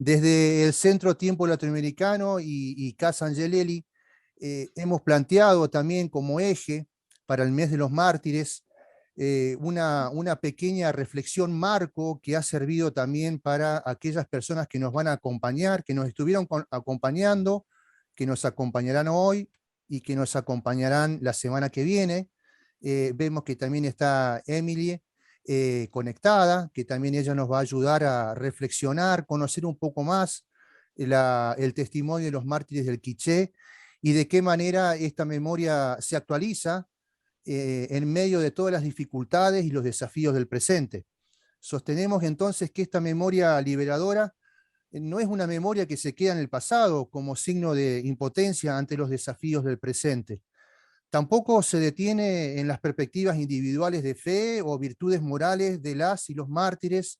Desde el Centro Tiempo Latinoamericano y Casa Angelelli hemos planteado también como eje para el mes de los mártires una pequeña reflexión marco que ha servido también para aquellas personas que nos van a acompañar, que nos estuvieron acompañando, que nos acompañarán hoy y que nos acompañarán la semana que viene. Vemos que también está Emily conectada, que también ella nos va a ayudar a reflexionar, conocer un poco más el testimonio de los mártires del Quiché y de qué manera esta memoria se actualiza en medio de todas las dificultades y los desafíos del presente. Sostenemos entonces que esta memoria liberadora no es una memoria que se queda en el pasado como signo de impotencia ante los desafíos del presente. Tampoco se detiene en las perspectivas individuales de fe o virtudes morales de las y los mártires,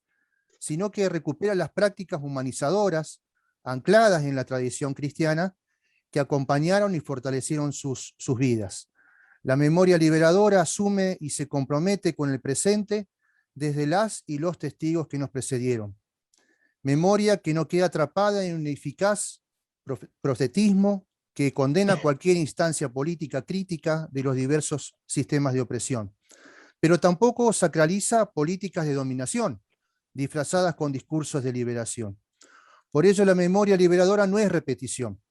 sino que recupera las prácticas humanizadoras ancladas en la tradición cristiana que acompañaron y fortalecieron sus vidas. La memoria liberadora asume y se compromete con el presente desde las y los testigos que nos precedieron. Memoria que no queda atrapada en un eficaz profetismo que condena cualquier instancia política crítica de los diversos sistemas de opresión, pero tampoco sacraliza políticas de dominación, disfrazadas con discursos de liberación. Por ello, la memoria liberadora no es repetición,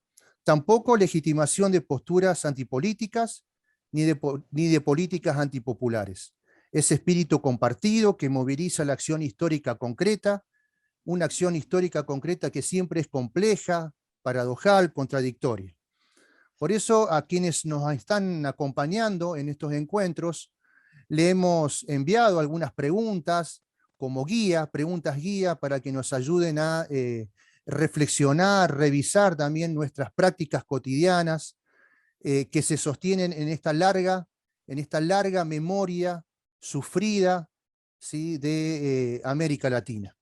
tampoco legitimación de posturas antipolíticas ni de políticas antipopulares. Es espíritu compartido que moviliza la acción histórica concreta, una acción histórica concreta que siempre es compleja, paradojal, contradictoria. Por eso, a quienes nos están acompañando en estos encuentros, le hemos enviado algunas preguntas como guía, preguntas guía, para que nos ayuden a reflexionar, revisar también nuestras prácticas cotidianas que se sostienen en esta larga memoria sufrida, ¿sí?, de América Latina.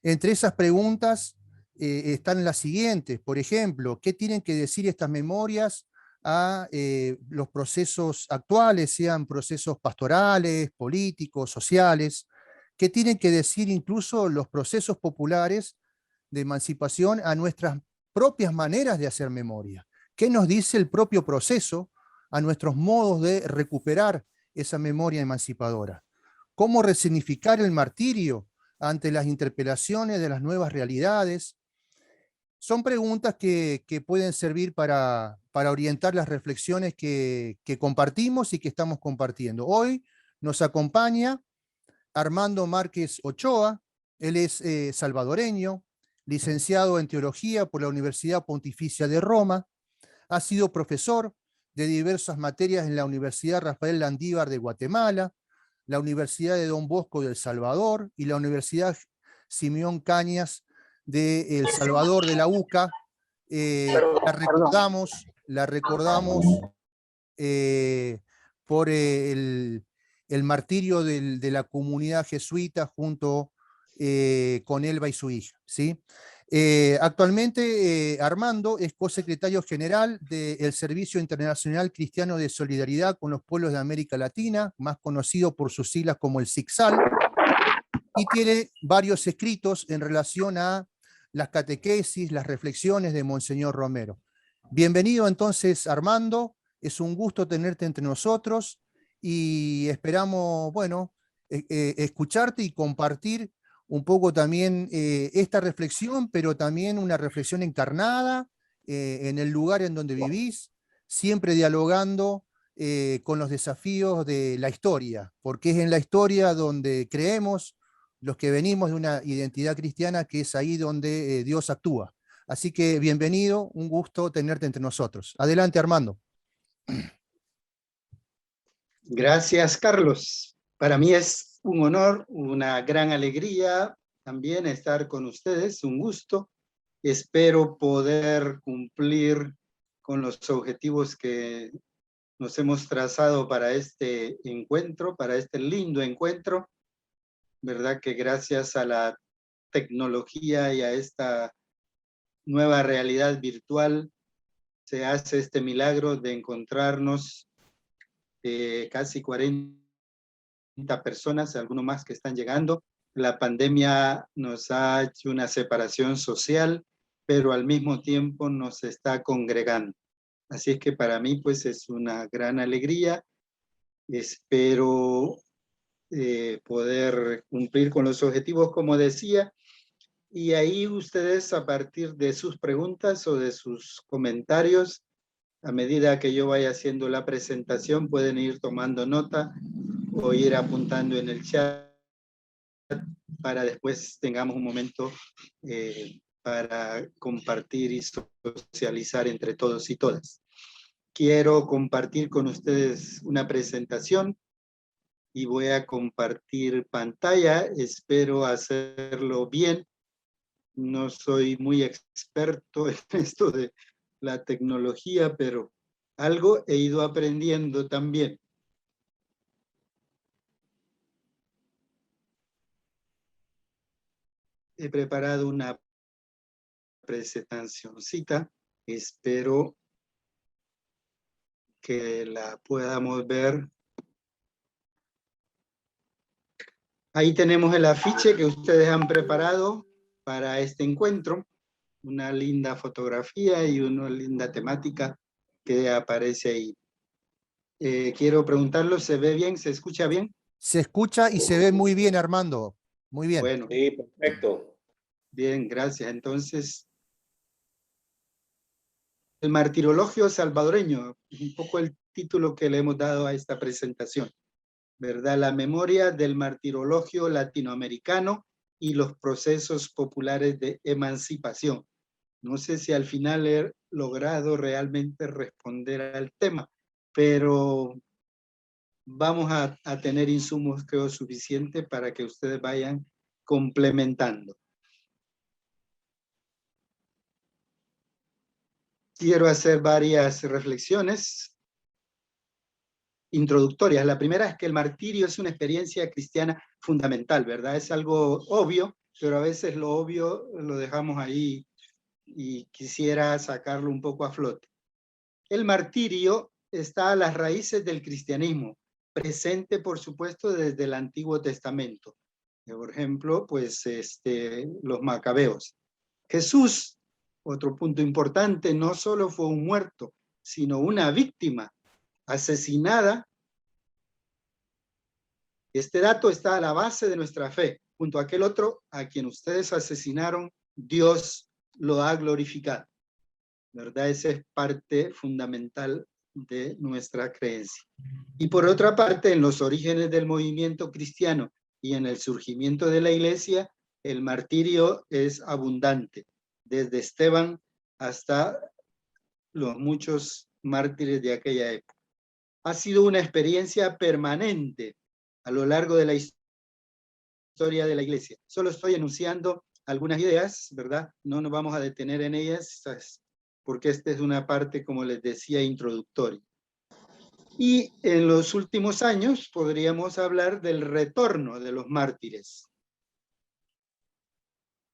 Entre esas preguntas están las siguientes, por ejemplo, ¿qué tienen que decir estas memorias a los procesos actuales, sean procesos pastorales, políticos, sociales? ¿Qué tienen que decir incluso los procesos populares de emancipación a nuestras propias maneras de hacer memoria? ¿Qué nos dice el propio proceso a nuestros modos de recuperar esa memoria emancipadora? ¿Cómo resignificar el martirio ante las interpelaciones de las nuevas realidades? Son preguntas que pueden servir para orientar las reflexiones que compartimos y que estamos compartiendo. Hoy nos acompaña Armando Márquez Ochoa. Él es salvadoreño, licenciado en Teología por la Universidad Pontificia de Roma, ha sido profesor de diversas materias en la Universidad Rafael Landívar de Guatemala, la Universidad de Don Bosco de El Salvador y la Universidad Simeón Cañas de El Salvador de la UCA. La recordamos por el martirio de la comunidad jesuita junto con Elba y su hija, ¿sí? Actualmente Armando es cosecretario general del Servicio Internacional Cristiano de Solidaridad con los Pueblos de América Latina, más conocido por sus siglas como el SICSAL, y tiene varios escritos en relación a las catequesis, las reflexiones de Monseñor Romero. Bienvenido entonces, Armando, es un gusto tenerte entre nosotros y esperamos, bueno, escucharte y compartir un poco también esta reflexión, pero también una reflexión encarnada en el lugar en donde vivís, siempre dialogando con los desafíos de la historia, porque es en la historia donde creemos los que venimos de una identidad cristiana, que es ahí donde Dios actúa. Así que bienvenido, un gusto tenerte entre nosotros. Adelante, Armando. Gracias, Carlos. Para mí es un honor, una gran alegría también estar con ustedes, un gusto. Espero poder cumplir con los objetivos que nos hemos trazado para este encuentro, para este lindo encuentro. ¿Verdad que gracias a la tecnología y a esta nueva realidad virtual se hace este milagro de encontrarnos casi 40 personas, algunos más que están llegando, La pandemia nos ha hecho una separación social, pero al mismo tiempo nos está congregando. Así es que para mí pues es una gran alegría. Espero poder cumplir con los objetivos, como decía, y ahí ustedes, a partir de sus preguntas o de sus comentarios, a medida que yo vaya haciendo la presentación, pueden ir tomando nota o ir apuntando en el chat para después tengamos un momento para compartir y socializar entre todos y todas. Quiero compartir con ustedes una presentación y voy a compartir pantalla. Espero hacerlo bien. No soy muy experto en esto de la tecnología, pero algo he ido aprendiendo también. He preparado una presentacioncita. Espero que la podamos ver. Ahí tenemos el afiche que ustedes han preparado para este encuentro. Una linda fotografía y una linda temática que aparece ahí. Quiero preguntarlo, ¿se ve bien? ¿Se escucha bien? Se escucha y se ve muy bien, Armando. Muy bien. Bueno. Sí, perfecto. Bien, gracias. Entonces, el martirologio salvadoreño, un poco el título que le hemos dado a esta presentación, ¿verdad? La memoria del martirologio latinoamericano y los procesos populares de emancipación. No sé si al final he logrado realmente responder al tema, pero vamos a tener insumos, creo, suficientes para que ustedes vayan complementando. Quiero hacer varias reflexiones introductorias. La primera es que el martirio es una experiencia cristiana fundamental, ¿verdad? Es algo obvio, pero a veces lo obvio lo dejamos ahí y quisiera sacarlo un poco a flote. El martirio está a las raíces del cristianismo, presente, por supuesto, desde el Antiguo Testamento. Por ejemplo, pues los macabeos. Jesús, otro punto importante, no solo fue un muerto, sino una víctima asesinada. Este dato está a la base de nuestra fe. Junto a aquel otro a quien ustedes asesinaron, Dios lo ha glorificado. ¿Verdad? Esa es parte fundamental de nuestra creencia. Y por otra parte, en los orígenes del movimiento cristiano y en el surgimiento de la iglesia, el martirio es abundante, desde Esteban hasta los muchos mártires de aquella época. Ha sido una experiencia permanente a lo largo de la historia de la iglesia. Solo estoy enunciando algunas ideas, ¿verdad? No nos vamos a detener en ellas, porque esta es una parte, como les decía, introductoria. Y en los últimos años podríamos hablar del retorno de los mártires.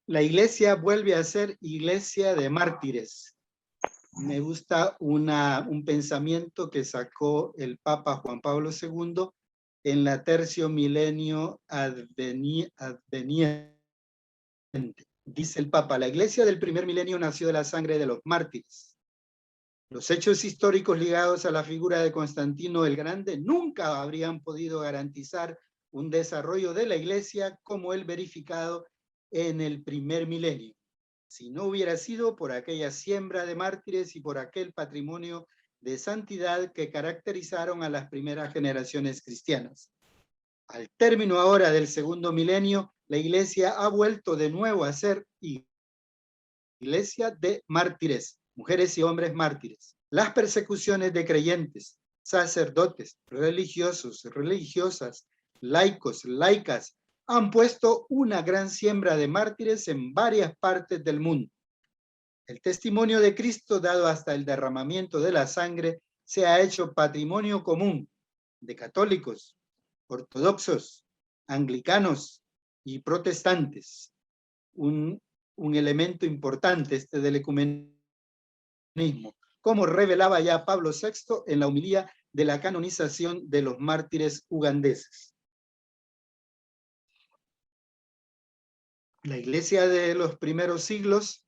La iglesia vuelve a ser iglesia de mártires. Me gusta un pensamiento que sacó el Papa Juan Pablo II en la Tercio Milenio Adveniente. Dice el Papa, la iglesia del primer milenio nació de la sangre de los mártires. Los hechos históricos ligados a la figura de Constantino el Grande nunca habrían podido garantizar un desarrollo de la iglesia como el verificado en el primer milenio, si no hubiera sido por aquella siembra de mártires y por aquel patrimonio de santidad que caracterizaron a las primeras generaciones cristianas. Al término ahora del segundo milenio, la iglesia ha vuelto de nuevo a ser iglesia de mártires, mujeres y hombres mártires. Las persecuciones de creyentes, sacerdotes, religiosos, religiosas, laicos, laicas, han puesto una gran siembra de mártires en varias partes del mundo. El testimonio de Cristo, dado hasta el derramamiento de la sangre, se ha hecho patrimonio común de católicos, ortodoxos, anglicanos y protestantes. Un elemento importante del ecumenismo, como revelaba ya Pablo VI en la homilía de la canonización de los mártires ugandeses. La iglesia de los primeros siglos,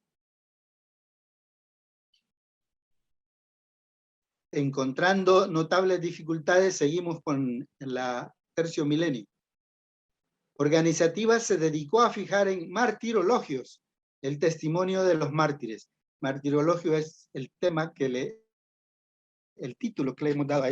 encontrando notables dificultades, seguimos con la tercio milenio. Organizativa se dedicó a fijar en martirologios el testimonio de los mártires. Martirologio es el tema el título que le hemos dado a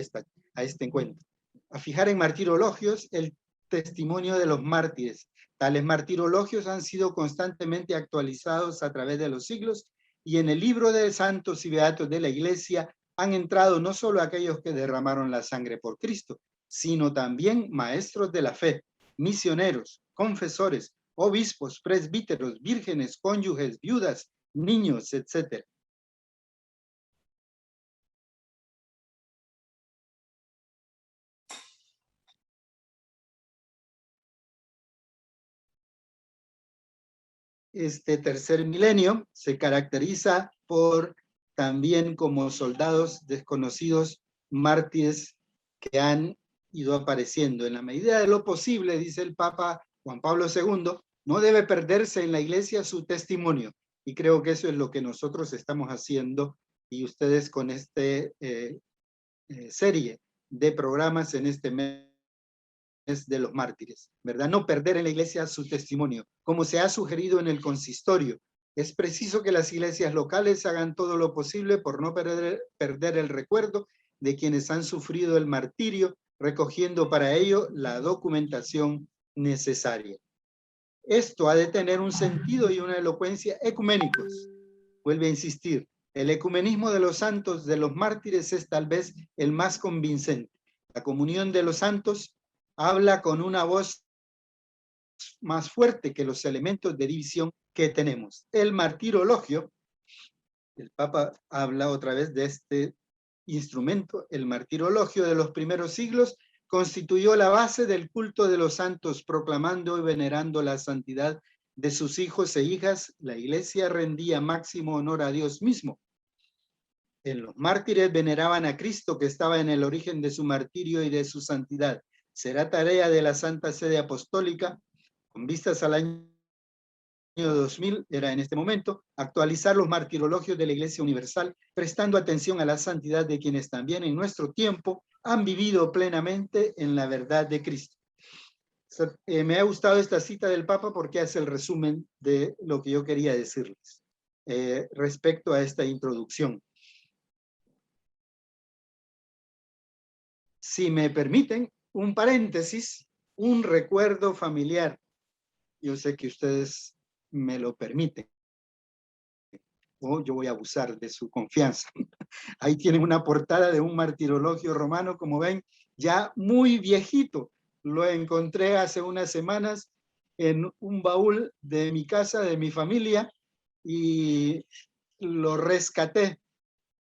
este encuentro. A fijar en martirologios el testimonio de los mártires. Tales martirologios han sido constantemente actualizados a través de los siglos y en el libro de santos y beatos de la Iglesia han entrado no solo aquellos que derramaron la sangre por Cristo, sino también maestros de la fe, misioneros, confesores, obispos, presbíteros, vírgenes, cónyuges, viudas, niños, etc. Este tercer milenio se caracteriza por también como soldados desconocidos, mártires que han ido apareciendo. En la medida de lo posible, dice el Papa Juan Pablo II, no debe perderse en la iglesia su testimonio. Y creo que eso es lo que nosotros estamos haciendo y ustedes con esta serie de programas en este mes de los mártires, ¿verdad? No perder en la iglesia su testimonio, como se ha sugerido en el consistorio. Es preciso que las iglesias locales hagan todo lo posible por no perder el recuerdo de quienes han sufrido el martirio, recogiendo para ello la documentación necesaria. Esto ha de tener un sentido y una elocuencia ecuménicos. Vuelve a insistir, el ecumenismo de los santos, de los mártires, es tal vez el más convincente. La comunión de los santos habla con una voz más fuerte que los elementos de división que tenemos. El martirologio, el Papa habla otra vez de este instrumento, el martirologio de los primeros siglos constituyó la base del culto de los santos, proclamando y venerando la santidad de sus hijos e hijas. La iglesia rendía máximo honor a Dios mismo. En los mártires veneraban a Cristo, que estaba en el origen de su martirio y de su santidad. Será tarea de la Santa Sede Apostólica, con vistas al año 2000, era en este momento, actualizar los martirologios de la Iglesia Universal, prestando atención a la santidad de quienes también en nuestro tiempo han vivido plenamente en la verdad de Cristo. Me ha gustado esta cita del Papa porque hace el resumen de lo que yo quería decirles respecto a esta introducción. Si me permiten, un paréntesis, un recuerdo familiar. Yo sé que ustedes me lo permiten. O yo voy a abusar de su confianza. Ahí tienen una portada de un martirologio romano, como ven, ya muy viejito. Lo encontré hace unas semanas en un baúl de mi casa, de mi familia, y lo rescaté.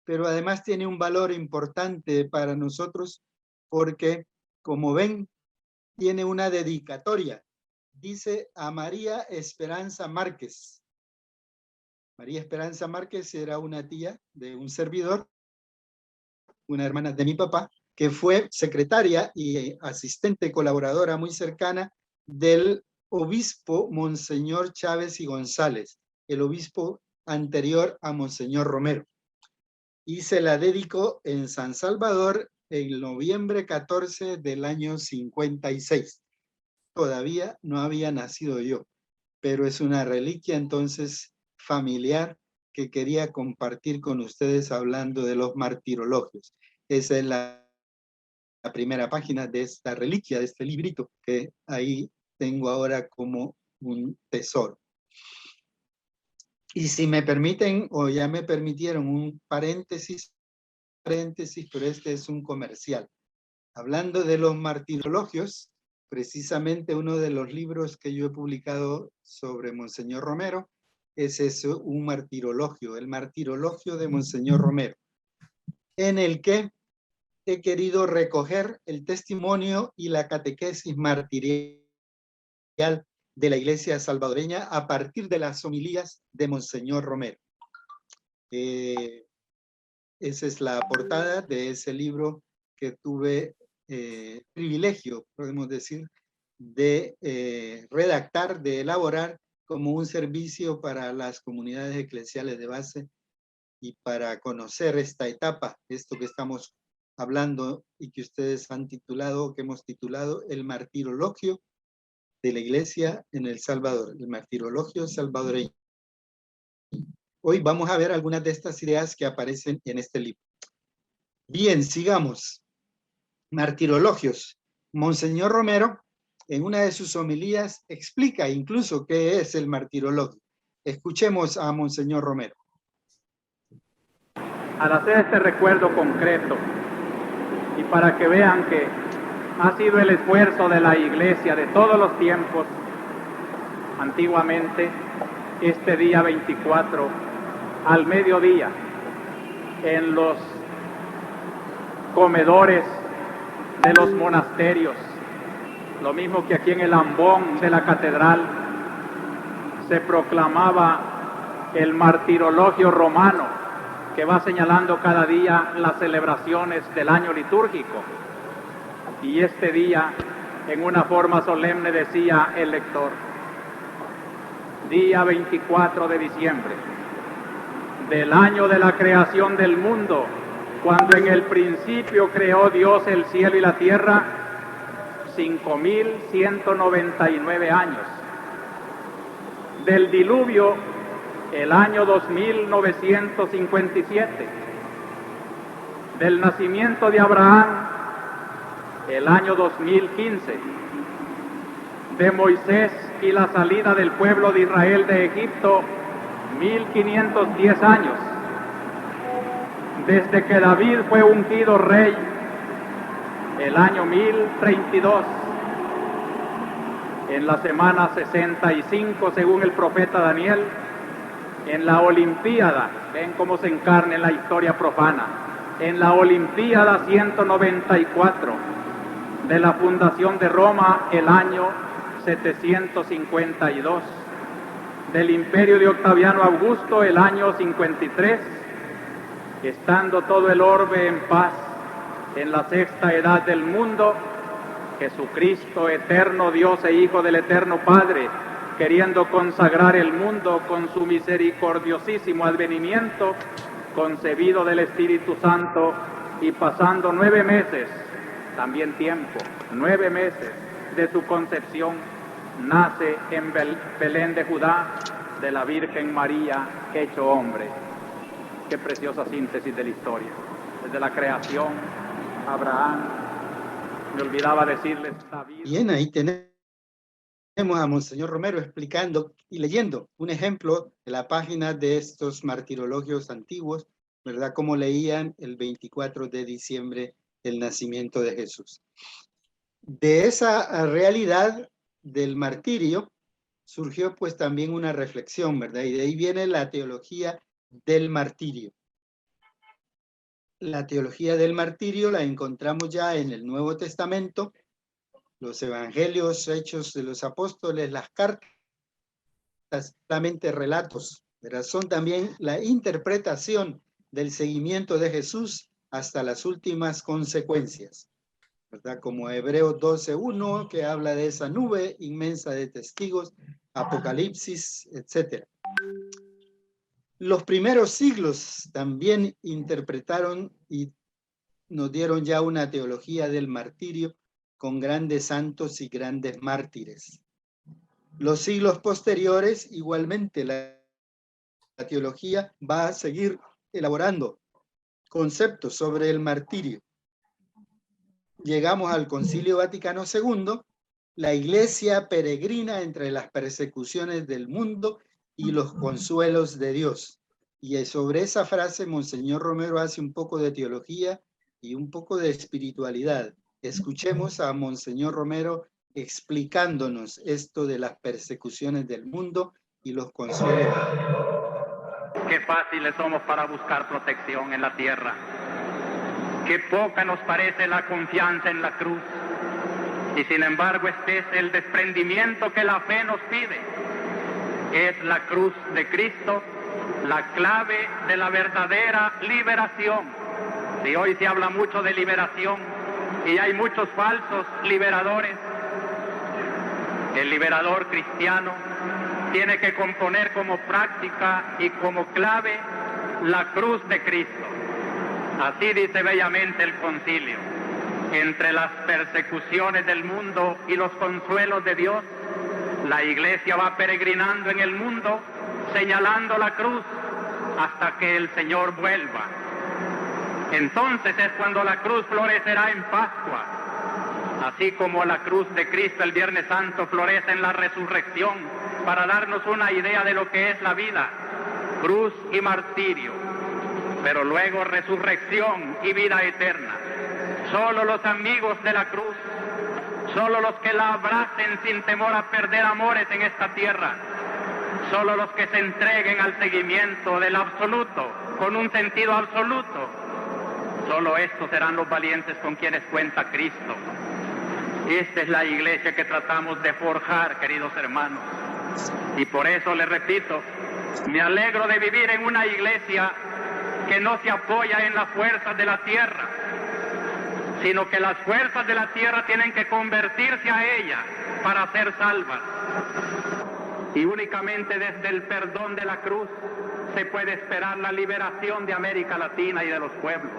Pero además tiene un valor importante para nosotros porque, como ven, tiene una dedicatoria. Dice a María Esperanza Márquez. María Esperanza Márquez era una tía de un servidor, una hermana de mi papá, que fue secretaria y asistente colaboradora muy cercana del obispo Monseñor Chávez y González, el obispo anterior a Monseñor Romero. Y se la dedicó en San Salvador en noviembre 14 del año 56. Todavía no había nacido yo, pero es una reliquia entonces familiar que quería compartir con ustedes hablando de los martirologios. Esa es la primera página de esta reliquia, de este librito que ahí tengo ahora como un tesoro. Y si me permiten, o ya me permitieron un paréntesis, pero este es un comercial. Hablando de los martirologios, precisamente uno de los libros que yo he publicado sobre Monseñor Romero es eso, un martirologio, el martirologio de Monseñor Romero, en el que he querido recoger el testimonio y la catequesis martirial de la Iglesia salvadoreña a partir de las homilías de Monseñor Romero. Esa es la portada de ese libro que tuve privilegio, podemos decir, de redactar, de elaborar como un servicio para las comunidades eclesiales de base y para conocer esta etapa, esto que estamos hablando y que ustedes han titulado, que hemos titulado el martirologio de la iglesia en El Salvador, el martirologio salvadoreño. Hoy vamos a ver algunas de estas ideas que aparecen en este libro. Bien, sigamos. Martirologios. Monseñor Romero, en una de sus homilías, explica incluso qué es el martirologio. Escuchemos a Monseñor Romero. Al hacer este recuerdo concreto, y para que vean que ha sido el esfuerzo de la Iglesia de todos los tiempos, antiguamente, este día 24, al mediodía, en los comedores de los monasterios, lo mismo que aquí en el ambón de la catedral, se proclamaba el martirologio romano, que va señalando cada día las celebraciones del año litúrgico. Y este día, en una forma solemne, decía el lector: día 24 de diciembre, del año de la creación del mundo, cuando en el principio creó Dios el cielo y la tierra, 5.199 años. Del diluvio, el año 2957. Del nacimiento de Abraham, el año 2015. De Moisés y la salida del pueblo de Israel de Egipto, 1510 años. Desde que David fue ungido rey, el año 1032. En la semana 65, según el profeta Daniel, en la Olimpiada, ven cómo se encarna en la historia profana, en la Olimpiada 194 de la fundación de Roma, el año 752, del imperio de Octaviano Augusto, el año 53, estando todo el orbe en paz en la sexta edad del mundo, Jesucristo, eterno Dios e Hijo del eterno Padre, queriendo consagrar el mundo con su misericordiosísimo advenimiento, concebido del Espíritu Santo y pasando 9 meses, también tiempo, 9 meses de su concepción, nace en Belén de Judá de la Virgen María, hecho hombre. Qué preciosa síntesis de la historia. Desde la creación, Abraham, me olvidaba decirles, David. Bien, ahí tenemos a Monseñor Romero explicando y leyendo un ejemplo de la página de estos martirologios antiguos, ¿verdad? Cómo leían el 24 de diciembre el nacimiento de Jesús. De esa realidad del martirio surgió pues también una reflexión, ¿verdad? Y de ahí viene la teología del martirio. La teología del martirio la encontramos ya en el Nuevo Testamento, los evangelios, hechos de los apóstoles, las cartas, solamente relatos, ¿verdad? Son también la interpretación del seguimiento de Jesús hasta las últimas consecuencias, ¿verdad? Como Hebreos 12:1, que habla de esa nube inmensa de testigos, Apocalipsis, etc. Los primeros siglos también interpretaron y nos dieron ya una teología del martirio con grandes santos y grandes mártires. Los siglos posteriores, igualmente, la teología va a seguir elaborando conceptos sobre el martirio. Llegamos al Concilio Vaticano II, la Iglesia peregrina entre las persecuciones del mundo y los consuelos de Dios. Y sobre esa frase, Monseñor Romero hace un poco de teología y un poco de espiritualidad. Escuchemos a Monseñor Romero explicándonos esto de las persecuciones del mundo y los consuelos. Qué fáciles somos para buscar protección en la tierra. Qué poca nos parece la confianza en la cruz. Y sin embargo, este es el desprendimiento que la fe nos pide. Es la cruz de Cristo la clave de la verdadera liberación. Si hoy se habla mucho de liberación y hay muchos falsos liberadores, el liberador cristiano tiene que componer como práctica y como clave la cruz de Cristo. Así dice bellamente el concilio: entre las persecuciones del mundo y los consuelos de Dios, la Iglesia va peregrinando en el mundo, señalando la cruz hasta que el Señor vuelva. Entonces es cuando la cruz florecerá en Pascua, así como la cruz de Cristo el Viernes Santo florece en la resurrección, para darnos una idea de lo que es la vida, cruz y martirio, pero luego resurrección y vida eterna. Solo los amigos de la cruz, solo los que la abracen sin temor a perder amores en esta tierra, solo los que se entreguen al seguimiento del absoluto, con un sentido absoluto, solo estos serán los valientes con quienes cuenta Cristo. Esta es la iglesia que tratamos de forjar, queridos hermanos. Y por eso les repito, me alegro de vivir en una iglesia que no se apoya en las fuerzas de la tierra, sino que las fuerzas de la tierra tienen que convertirse a ella para ser salvas. Y únicamente desde el perdón de la cruz se puede esperar la liberación de América Latina y de los pueblos.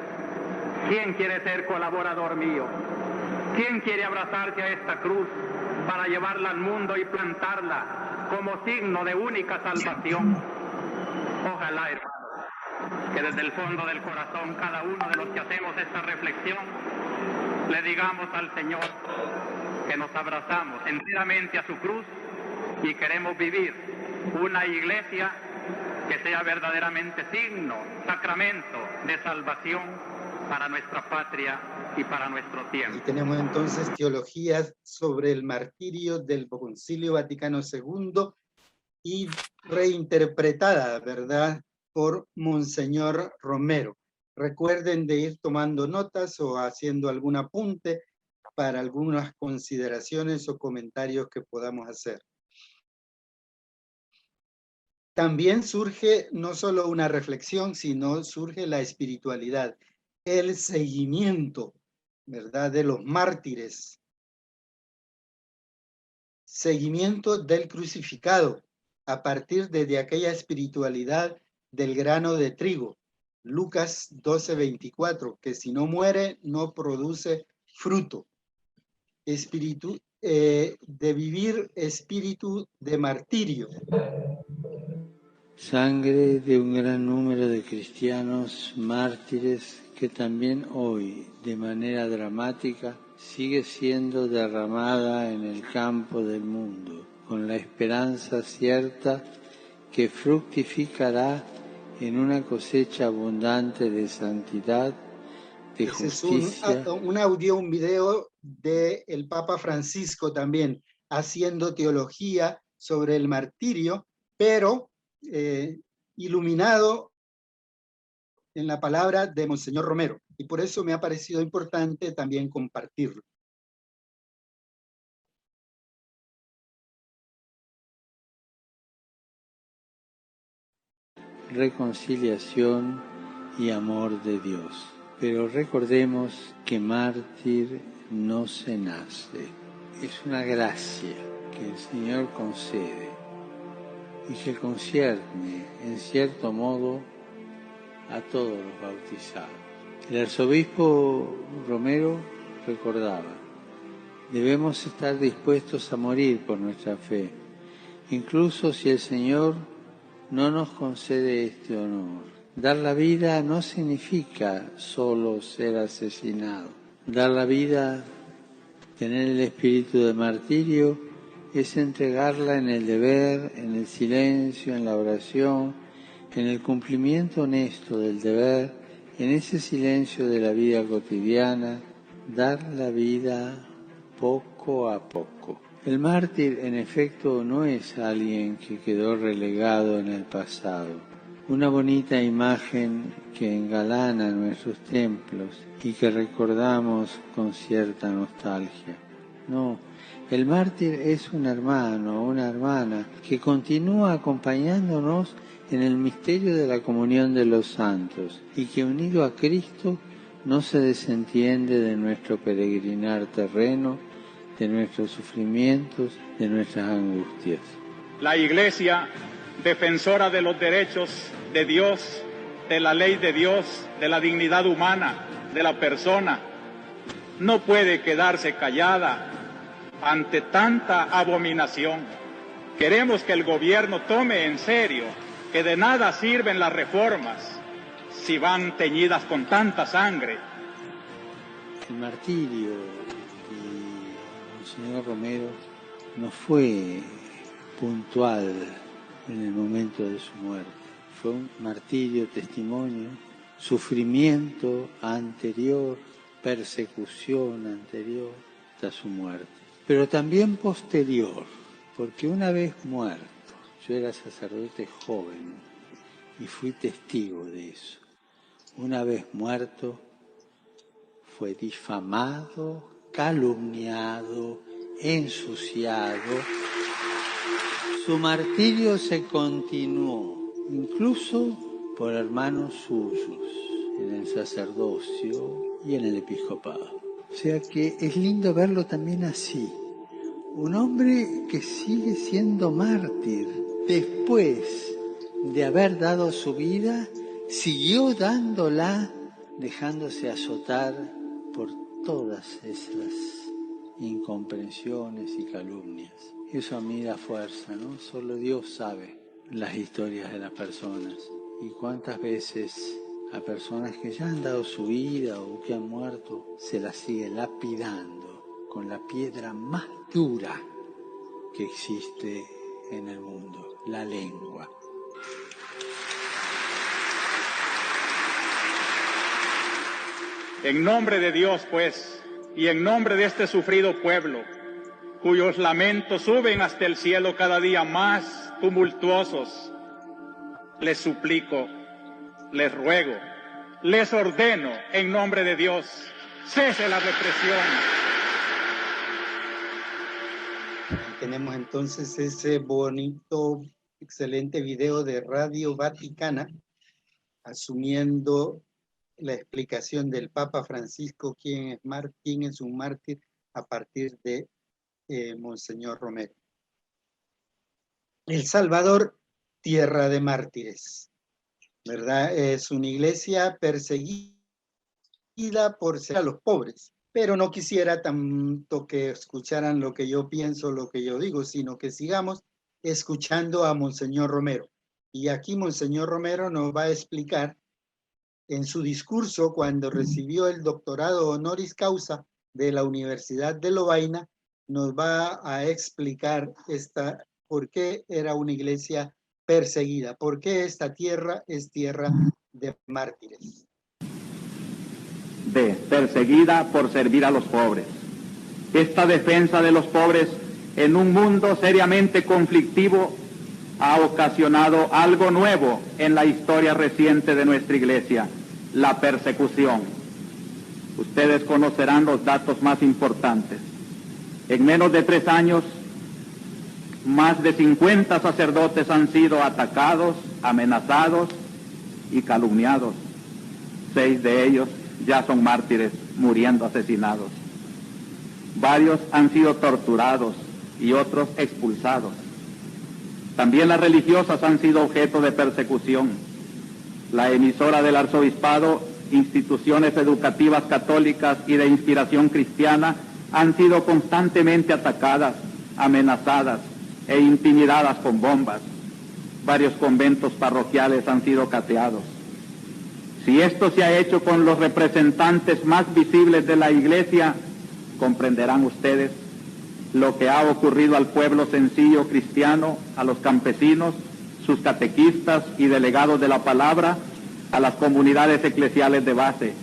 ¿Quién quiere ser colaborador mío? ¿Quién quiere abrazarse a esta cruz para llevarla al mundo y plantarla como signo de única salvación? Ojalá, hermanos, que desde el fondo del corazón cada uno de los que hacemos esta reflexión le digamos al Señor que nos abrazamos enteramente a su cruz y queremos vivir una iglesia que sea verdaderamente signo, sacramento de salvación para nuestra patria y para nuestro tiempo. Y tenemos entonces teologías sobre el martirio del Concilio Vaticano II y reinterpretada, ¿verdad?, por Monseñor Romero. Recuerden de ir tomando notas o haciendo algún apunte para algunas consideraciones o comentarios que podamos hacer. También surge no solo una reflexión, sino surge la espiritualidad, el seguimiento, ¿verdad?, de los mártires. Seguimiento del crucificado a partir de aquella espiritualidad del grano de trigo. Lucas 12:24, que si no muere, no produce fruto. Espíritu, de vivir espíritu de martirio. Sangre de un gran número de cristianos mártires que también hoy, de manera dramática, sigue siendo derramada en el campo del mundo, con la esperanza cierta que fructificará en una cosecha abundante de santidad, de justicia. Es un audio, un video del Papa Francisco también, haciendo teología sobre el martirio, pero iluminado en la palabra de Monseñor Romero. Y por eso me ha parecido importante también compartirlo. Reconciliación y amor de Dios. Pero recordemos que mártir no se nace. Es una gracia que el Señor concede y que concierne, en cierto modo, a todos los bautizados. El arzobispo Romero recordaba: debemos estar dispuestos a morir por nuestra fe, incluso si el Señor no nos concede este honor. Dar la vida no significa solo ser asesinado. Dar la vida, tener el espíritu de martirio, es entregarla en el deber, en el silencio, en la oración, en el cumplimiento honesto del deber, en ese silencio de la vida cotidiana, dar la vida poco a poco. El mártir, en efecto, no es alguien que quedó relegado en el pasado, una bonita imagen que engalana nuestros templos y que recordamos con cierta nostalgia. No, el mártir es un hermano o una hermana que continúa acompañándonos en el misterio de la comunión de los santos y que, unido a Cristo, no se desentiende de nuestro peregrinar terreno, de nuestros sufrimientos, de nuestras angustias. La Iglesia, defensora de los derechos de Dios, de la ley de Dios, de la dignidad humana, de la persona, no puede quedarse callada ante tanta abominación. Queremos que el gobierno tome en serio que de nada sirven las reformas si van teñidas con tanta sangre. El martirio de Monseñor Romero no fue puntual en el momento de su muerte. Fue un martirio, testimonio, sufrimiento anterior, persecución anterior hasta su muerte. Pero también posterior, porque una vez muerto, yo era sacerdote joven y fui testigo de eso. Una vez muerto, fue difamado, calumniado, ensuciado. Su martirio se continuó, incluso por hermanos suyos, en el sacerdocio y en el episcopado. O sea que es lindo verlo también así. Un hombre que sigue siendo mártir después de haber dado su vida, siguió dándola, dejándose azotar por todas esas incomprensiones y calumnias. Eso a mí da fuerza, ¿no? Solo Dios sabe las historias de las personas. Y cuántas veces a personas que ya han dado su vida o que han muerto, se las sigue lapidando con la piedra más dura que existe en el mundo, la lengua. En nombre de Dios, pues, y en nombre de este sufrido pueblo, cuyos lamentos suben hasta el cielo cada día más tumultuosos, les suplico, les ruego, les ordeno, en nombre de Dios, cese la represión. Tenemos entonces ese bonito, excelente video de Radio Vaticana, asumiendo la explicación del Papa Francisco, quién es un mártir, a partir de Monseñor Romero. El Salvador, tierra de mártires, ¿verdad? Es una iglesia perseguida por ser a los pobres, pero no quisiera tanto que escucharan lo que yo pienso, lo que yo digo, sino que sigamos escuchando a Monseñor Romero. Y aquí Monseñor Romero nos va a explicar en su discurso cuando recibió el doctorado honoris causa de la Universidad de Lovaina, nos va a explicar por qué era una iglesia perseguida, por qué esta tierra es tierra de mártires. Perseguida por servir a los pobres. Esta defensa de los pobres en un mundo seriamente conflictivo ha ocasionado algo nuevo en la historia reciente de nuestra iglesia, la persecución. Ustedes conocerán los datos más importantes. En menos de 3 años, más de 50 sacerdotes han sido atacados, amenazados y calumniados. 6 de ellos ya son mártires, muriendo asesinados. Varios han sido torturados y otros expulsados. También las religiosas han sido objeto de persecución. La emisora del arzobispado, instituciones educativas católicas y de inspiración cristiana han sido constantemente atacadas, amenazadas e intimidadas con bombas. Varios conventos parroquiales han sido cateados. Si esto se ha hecho con los representantes más visibles de la Iglesia, comprenderán ustedes lo que ha ocurrido al pueblo sencillo cristiano, a los campesinos, sus catequistas y delegados de la palabra, a las comunidades eclesiales de base.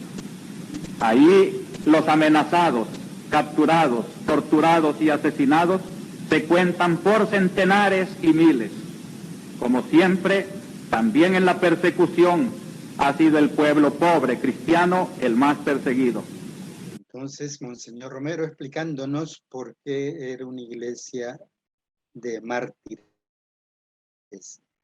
Ahí los amenazados, capturados, torturados y asesinados se cuentan por centenares y miles. Como siempre, también en la persecución ha sido el pueblo pobre cristiano el más perseguido. Entonces, Monseñor Romero explicándonos por qué era una iglesia de mártires.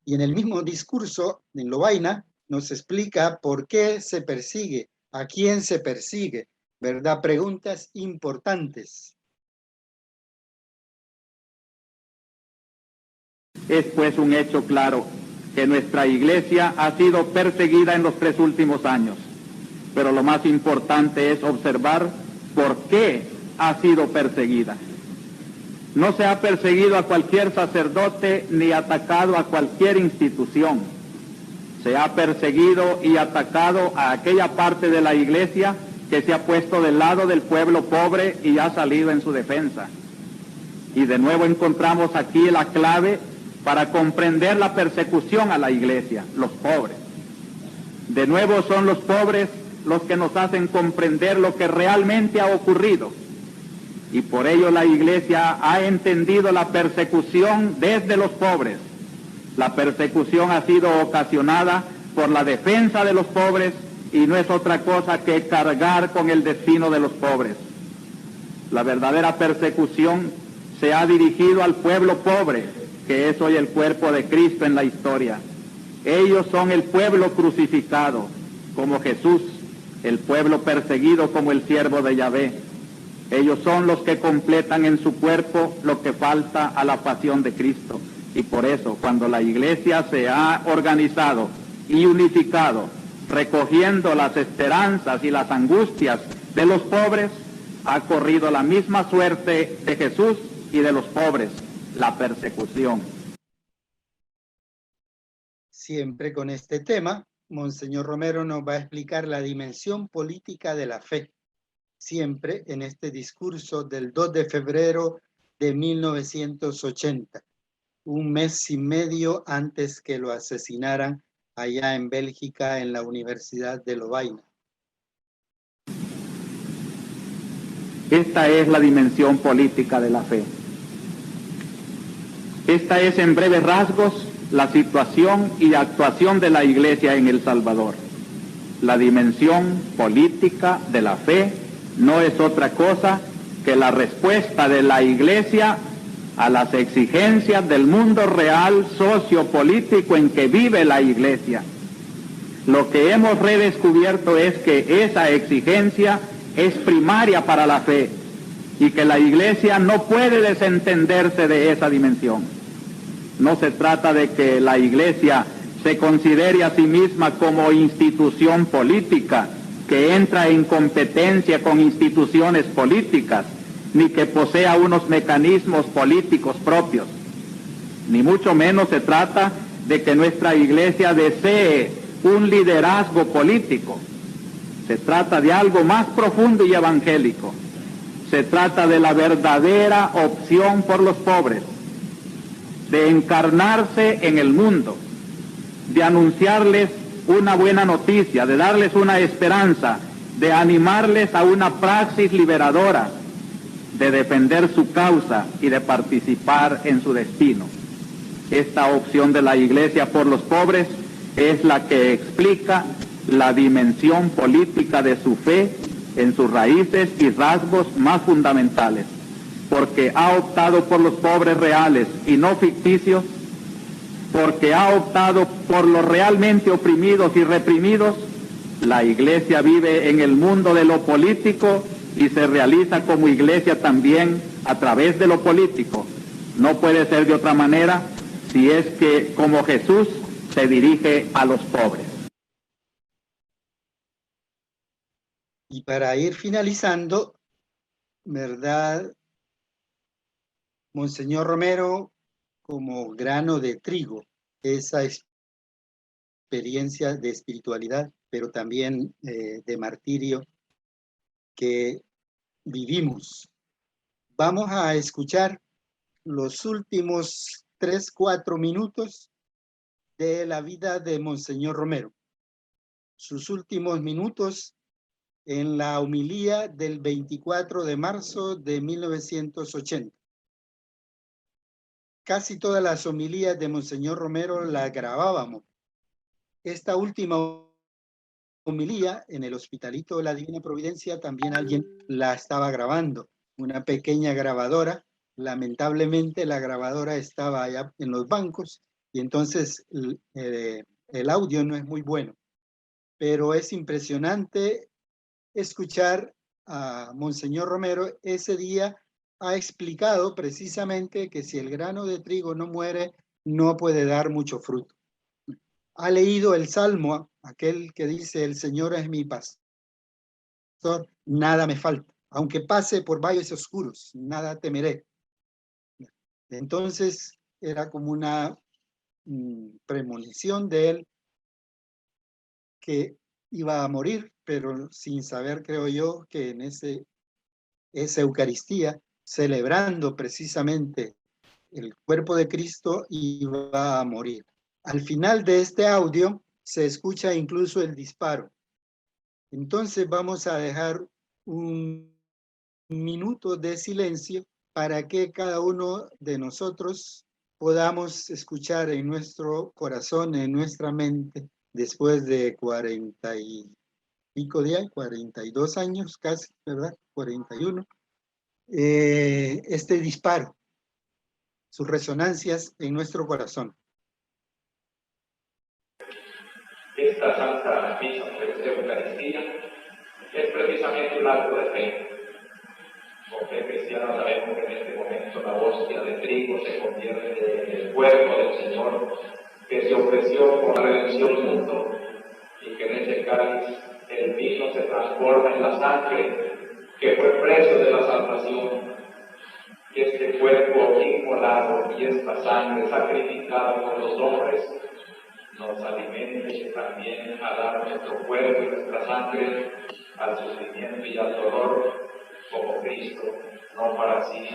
Y en el mismo discurso, en Lovaina, nos explica por qué se persigue, a quién se persigue, ¿verdad? Preguntas importantes. Es pues un hecho claro que nuestra iglesia ha sido perseguida en los 3 últimos años, pero lo más importante es observar por qué ha sido perseguida. No se ha perseguido a cualquier sacerdote ni atacado a cualquier institución. Se ha perseguido y atacado a aquella parte de la iglesia que se ha puesto del lado del pueblo pobre y ha salido en su defensa. Y de nuevo encontramos aquí la clave para comprender la persecución a la iglesia, los pobres. De nuevo son los pobres los que nos hacen comprender lo que realmente ha ocurrido. Y por ello la iglesia ha entendido la persecución desde los pobres. La persecución ha sido ocasionada por la defensa de los pobres y no es otra cosa que cargar con el destino de los pobres. La verdadera persecución se ha dirigido al pueblo pobre, que es hoy el cuerpo de Cristo en la historia. Ellos son el pueblo crucificado, como Jesús, el pueblo perseguido como el siervo de Yahvé. Ellos son los que completan en su cuerpo lo que falta a la pasión de Cristo. Y por eso, cuando la iglesia se ha organizado y unificado, recogiendo las esperanzas y las angustias de los pobres, ha corrido la misma suerte de Jesús y de los pobres, la persecución. Siempre con este tema, Monseñor Romero nos va a explicar la dimensión política de la fe. Siempre en este discurso del 2 de febrero de 1980, un mes y medio antes que lo asesinaran allá en Bélgica, en la Universidad de Lovaina. Esta es la dimensión política de la fe. Esta es en breves rasgos la situación y actuación de la Iglesia en El Salvador. La dimensión política de la fe no es otra cosa que la respuesta de la Iglesia a las exigencias del mundo real sociopolítico en que vive la Iglesia. Lo que hemos redescubierto es que esa exigencia es primaria para la fe y que la Iglesia no puede desentenderse de esa dimensión. No se trata de que la Iglesia se considere a sí misma como institución política que entra en competencia con instituciones políticas, ni que posea unos mecanismos políticos propios. Ni mucho menos se trata de que nuestra Iglesia desee un liderazgo político. Se trata de algo más profundo y evangélico. Se trata de la verdadera opción por los pobres, de encarnarse en el mundo, de anunciarles una buena noticia, de darles una esperanza, de animarles a una praxis liberadora, de defender su causa y de participar en su destino. Esta opción de la Iglesia por los pobres es la que explica la dimensión política de su fe en sus raíces y rasgos más fundamentales, porque ha optado por los pobres reales y no ficticios, porque ha optado por los realmente oprimidos y reprimidos. La Iglesia vive en el mundo de lo político y se realiza como Iglesia también a través de lo político. No puede ser de otra manera si es que, como Jesús, se dirige a los pobres. Y para ir finalizando, ¿verdad? Monseñor Romero, como grano de trigo, esa experiencia de espiritualidad, pero también de martirio que vivimos. Vamos a escuchar los últimos 3-4 minutos de la vida de Monseñor Romero. Sus últimos minutos en la homilía del 24 de marzo de 1980. Casi todas las homilías de Monseñor Romero las grabábamos. Esta última homilía en el Hospitalito de la Divina Providencia también alguien la estaba grabando, una pequeña grabadora. Lamentablemente la grabadora estaba allá en los bancos y entonces el audio no es muy bueno, pero es impresionante escuchar a Monseñor Romero. Ese día ha explicado precisamente que si el grano de trigo no muere no puede dar mucho fruto. Ha leído el Salmo, aquel que dice, el Señor es mi pastor, nada me falta. Aunque pase por valles oscuros, nada temeré. Entonces era como una premonición de él que iba a morir, pero sin saber, creo yo, que en esa Eucaristía, celebrando precisamente el cuerpo de Cristo, iba a morir. Al final de este audio se escucha incluso el disparo. Entonces vamos a dejar un minuto de silencio para que cada uno de nosotros podamos escuchar en nuestro corazón, en nuestra mente, después de 40 y pico días, 42 años casi, ¿verdad? 41, este disparo, sus resonancias en nuestro corazón. Esta Santa Misa de Eucaristía es precisamente un acto de fe. Por fe cristiana sabemos que en este momento la hostia de trigo se convierte en el cuerpo del Señor que se ofreció por la redención del mundo y que en ese cáliz el vino se transforma en la sangre que fue precio de la salvación. Y este cuerpo inmolado y esta sangre sacrificada por los hombres nos alimente también a dar nuestro cuerpo y nuestra sangre al sufrimiento y al dolor como Cristo, no para sí,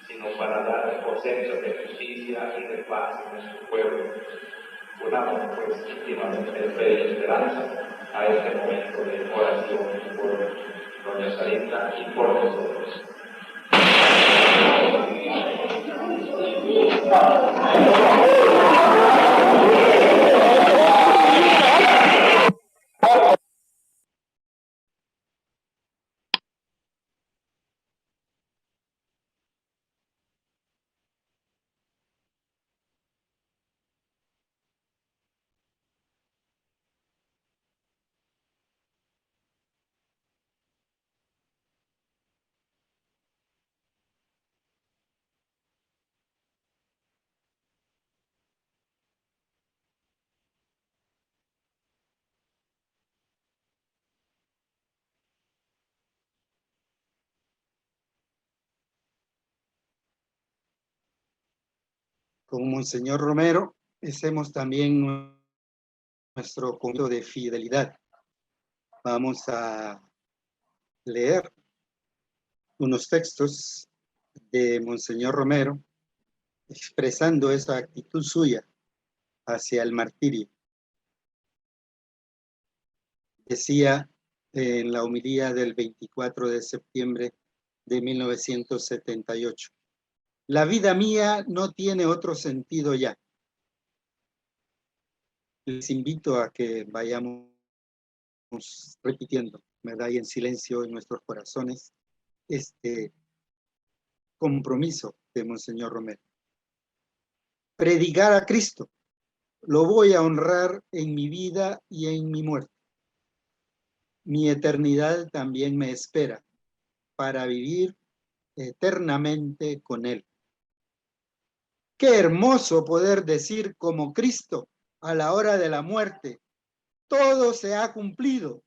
sino para dar cosechas de justicia y de paz en nuestro pueblo. Unamos pues íntimamente fe y esperanza a este momento de oración por doña Sarita y por nosotros. Con Monseñor Romero, hacemos también nuestro punto de fidelidad. Vamos a leer unos textos de Monseñor Romero expresando esa actitud suya hacia el martirio. Decía en la homilía del 24 de septiembre de 1978, la vida mía no tiene otro sentido ya. Les invito a que vayamos repitiendo, ¿verdad? Y en silencio en nuestros corazones, este compromiso de Monseñor Romero. Predicar a Cristo, lo voy a honrar en mi vida y en mi muerte. Mi eternidad también me espera para vivir eternamente con Él. Qué hermoso poder decir como Cristo a la hora de la muerte, todo se ha cumplido.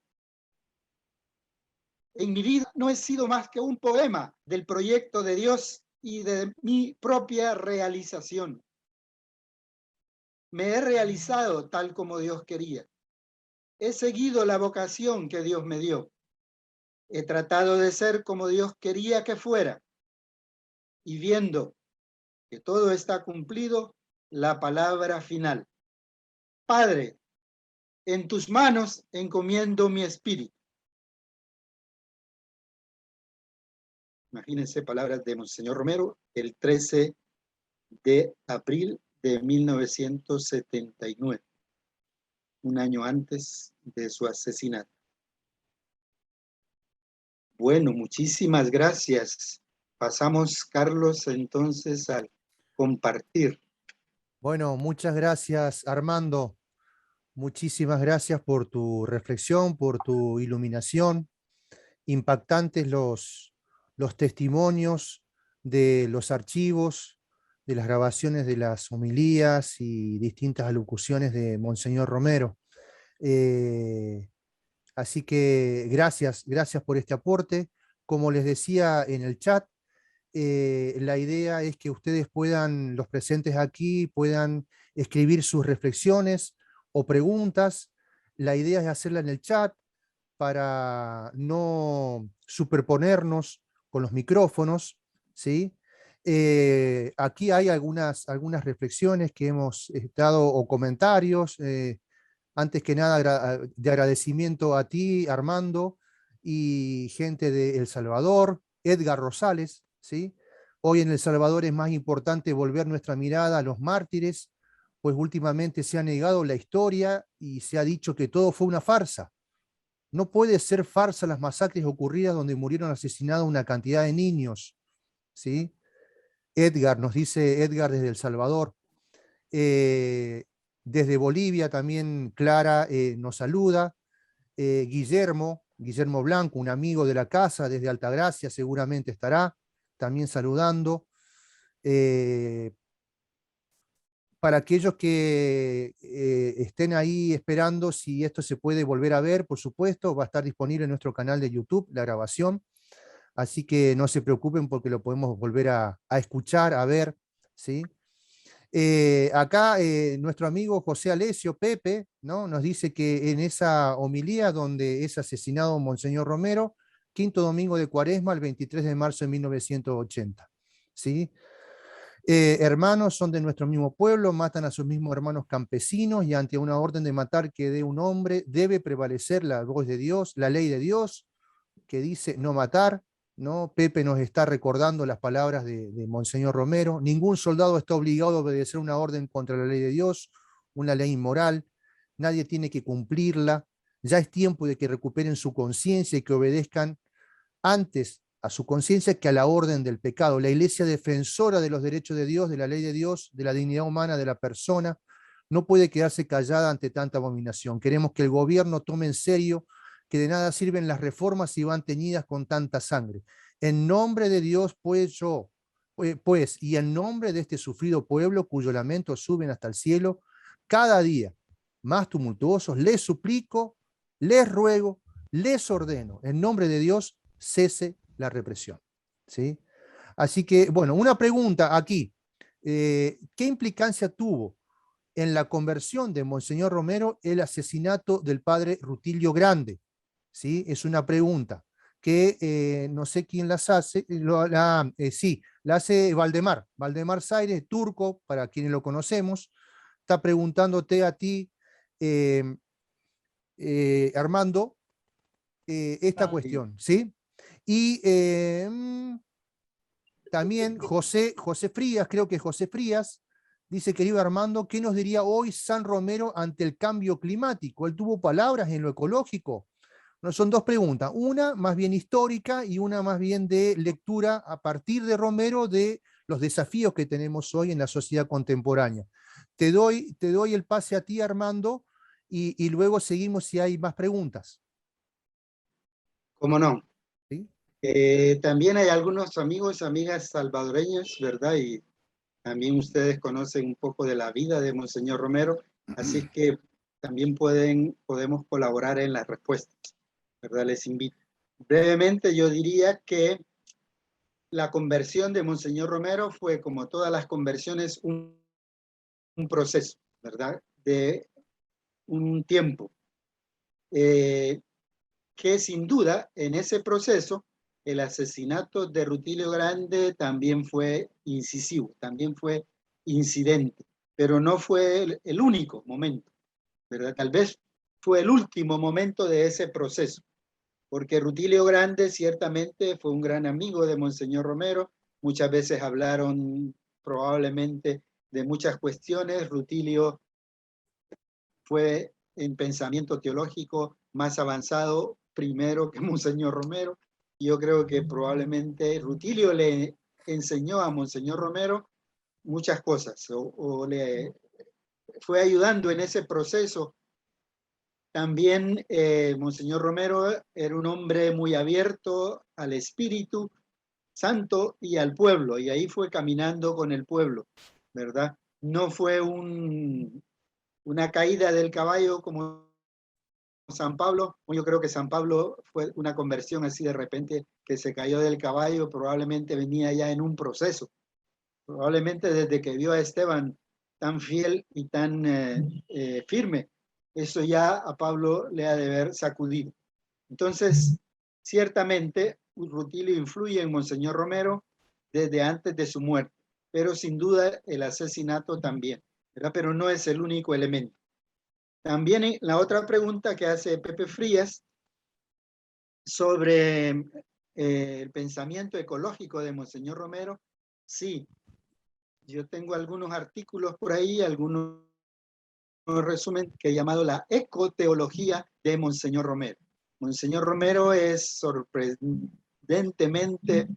En mi vida no he sido más que un poema del proyecto de Dios y de mi propia realización. Me he realizado tal como Dios quería. He seguido la vocación que Dios me dio. He tratado de ser como Dios quería que fuera. Y viendo que todo está cumplido, la palabra final. Padre, en tus manos encomiendo mi espíritu. Imagínense palabras de Monseñor Romero el 13 de abril de 1979, un año antes de su asesinato. Bueno, muchísimas gracias. Pasamos, Carlos, entonces al compartir. Bueno, muchas gracias, Armando. Muchísimas gracias por tu reflexión, por tu iluminación. Impactantes los testimonios de los archivos, de las grabaciones de las homilías y distintas alocuciones de Monseñor Romero. Así que gracias por este aporte. Como les decía en el chat, la idea es que ustedes puedan, los presentes aquí, puedan escribir sus reflexiones o preguntas. La idea es hacerla en el chat para no superponernos con los micrófonos, ¿sí? Aquí hay algunas reflexiones que hemos dado o comentarios. Antes que nada, de agradecimiento a ti, Armando, y gente de El Salvador, Edgar Rosales, ¿sí? Hoy en El Salvador es más importante volver nuestra mirada a los mártires, pues últimamente se ha negado la historia y se ha dicho que todo fue una farsa. No puede ser farsa las masacres ocurridas donde murieron asesinados una cantidad de niños, ¿sí? Edgar, nos dice Edgar desde El Salvador. Desde Bolivia también Clara nos saluda. Guillermo Blanco, un amigo de la casa desde Altagracia, seguramente estará también saludando. Para aquellos que estén ahí esperando si esto se puede volver a ver, por supuesto, va a estar disponible en nuestro canal de YouTube, la grabación, así que no se preocupen porque lo podemos volver a escuchar, a ver, ¿sí? Acá nuestro amigo José Alesio, Pepe, ¿no? Nos dice que en esa homilía donde es asesinado Monseñor Romero, quinto domingo de Cuaresma, el 23 de marzo de 1980, ¿sí? Hermanos son de nuestro mismo pueblo, matan a sus mismos hermanos campesinos y ante una orden de matar que dé un hombre debe prevalecer la voz de Dios, la ley de Dios, que dice no matar, ¿no? Pepe nos está recordando las palabras de Monseñor Romero. Ningún soldado está obligado a obedecer una orden contra la ley de Dios, una ley inmoral. Nadie tiene que cumplirla. Ya es tiempo de que recuperen su conciencia y que obedezcan antes a su conciencia que a la orden del pecado. La Iglesia defensora de los derechos de Dios, de la ley de Dios, de la dignidad humana de la persona, no puede quedarse callada ante tanta abominación. Queremos que el gobierno tome en serio que de nada sirven las reformas si van teñidas con tanta sangre. En nombre de Dios, pues, y en nombre de este sufrido pueblo cuyo lamento suben hasta el cielo, cada día más tumultuosos, les suplico, les ruego, les ordeno, en nombre de Dios, cese la represión, ¿sí? Así que, bueno, una pregunta aquí. ¿Qué implicancia tuvo en la conversión de Monseñor Romero el asesinato del padre Rutilio Grande? ¿Sí? Es una pregunta que no sé quién las hace, sí, la hace Valdemar Zaire, turco, para quienes lo conocemos, está preguntándote a ti, Armando, esta cuestión, ¿sí? Y también José Frías, creo que José Frías, dice, querido Armando, ¿qué nos diría hoy San Romero ante el cambio climático? ¿Él tuvo palabras en lo ecológico? No, son dos preguntas, una más bien histórica y una más bien de lectura a partir de Romero de los desafíos que tenemos hoy en la sociedad contemporánea. Te doy el pase a ti, Armando, y luego seguimos si hay más preguntas. ¿Cómo no? ¿Sí? También hay algunos amigos, amigas salvadoreños, ¿verdad? Y también ustedes conocen un poco de la vida de Monseñor Romero, así que también podemos colaborar en las respuestas, ¿verdad? Les invito. Brevemente, yo diría que la conversión de Monseñor Romero fue, como todas las conversiones, un proceso, ¿verdad? De un tiempo. Que sin duda, en ese proceso, el asesinato de Rutilio Grande también fue incisivo, también fue incidente, pero no fue el único momento, ¿verdad? Tal vez fue el último momento de ese proceso, porque Rutilio Grande ciertamente fue un gran amigo de Monseñor Romero, muchas veces hablaron probablemente de muchas cuestiones. Rutilio fue en pensamiento teológico más avanzado primero que Monseñor Romero. Yo creo que probablemente Rutilio le enseñó a Monseñor Romero muchas cosas o le fue ayudando en ese proceso. También Monseñor Romero era un hombre muy abierto al espíritu santo y al pueblo, y ahí fue caminando con el pueblo, ¿verdad? No fue una caída del caballo como San Pablo. Yo creo que San Pablo fue una conversión así de repente, que se cayó del caballo, probablemente venía ya en un proceso, probablemente desde que vio a Esteban tan fiel y tan firme, eso ya a Pablo le ha de haber sacudido. Entonces, ciertamente, Rutilio influye en Monseñor Romero desde antes de su muerte, pero sin duda el asesinato también, ¿verdad? Pero no es el único elemento. También la otra pregunta que hace Pepe Frías sobre el pensamiento ecológico de Monseñor Romero, sí, yo tengo algunos artículos por ahí, algunos resumen que he llamado la ecoteología de Monseñor Romero. Monseñor Romero es sorprendentemente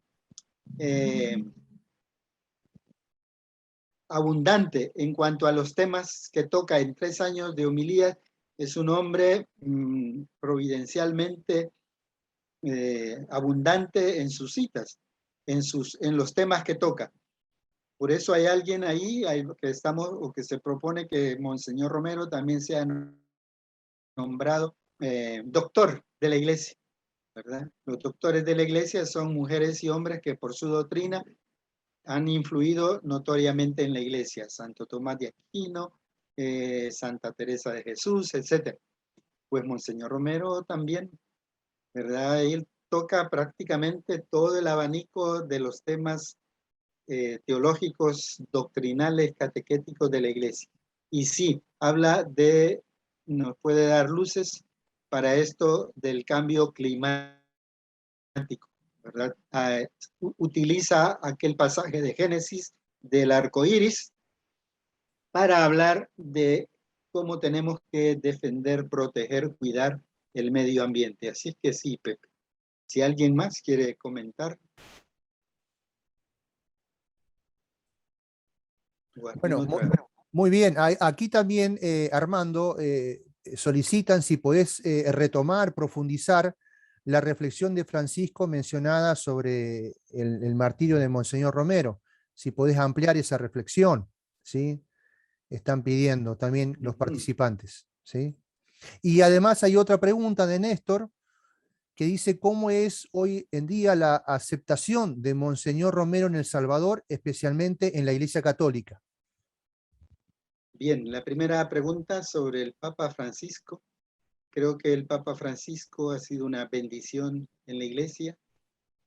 abundante en cuanto a los temas que toca en 3 años de homilías. Es un hombre providencialmente abundante en sus citas, en los temas que toca. Por eso hay alguien ahí que estamos, o que se propone que Monseñor Romero también sea nombrado doctor de la iglesia, ¿verdad? Los doctores de la iglesia son mujeres y hombres que por su doctrina han influido notoriamente en la iglesia. Santo Tomás de Aquino, Santa Teresa de Jesús, etc. Pues Monseñor Romero también, ¿verdad? Él toca prácticamente todo el abanico de los temas teológicos, doctrinales, catequéticos de la iglesia. Y sí, nos puede dar luces para esto del cambio climático, ¿verdad? Utiliza aquel pasaje de Génesis del arco iris para hablar de cómo tenemos que defender, proteger, cuidar el medio ambiente. Así que sí, Pepe. Si alguien más quiere comentar. Bueno, muy bien. Aquí también, Armando, solicitan si podés retomar, profundizar la reflexión de Francisco mencionada sobre el martirio de Monseñor Romero. Si podés ampliar esa reflexión, ¿sí? Están pidiendo también los participantes, ¿sí? Y además hay otra pregunta de Néstor que dice cómo es hoy en día la aceptación de Monseñor Romero en El Salvador, especialmente en la Iglesia Católica. Bien, la primera pregunta sobre el Papa Francisco. Creo que el Papa Francisco ha sido una bendición en la iglesia,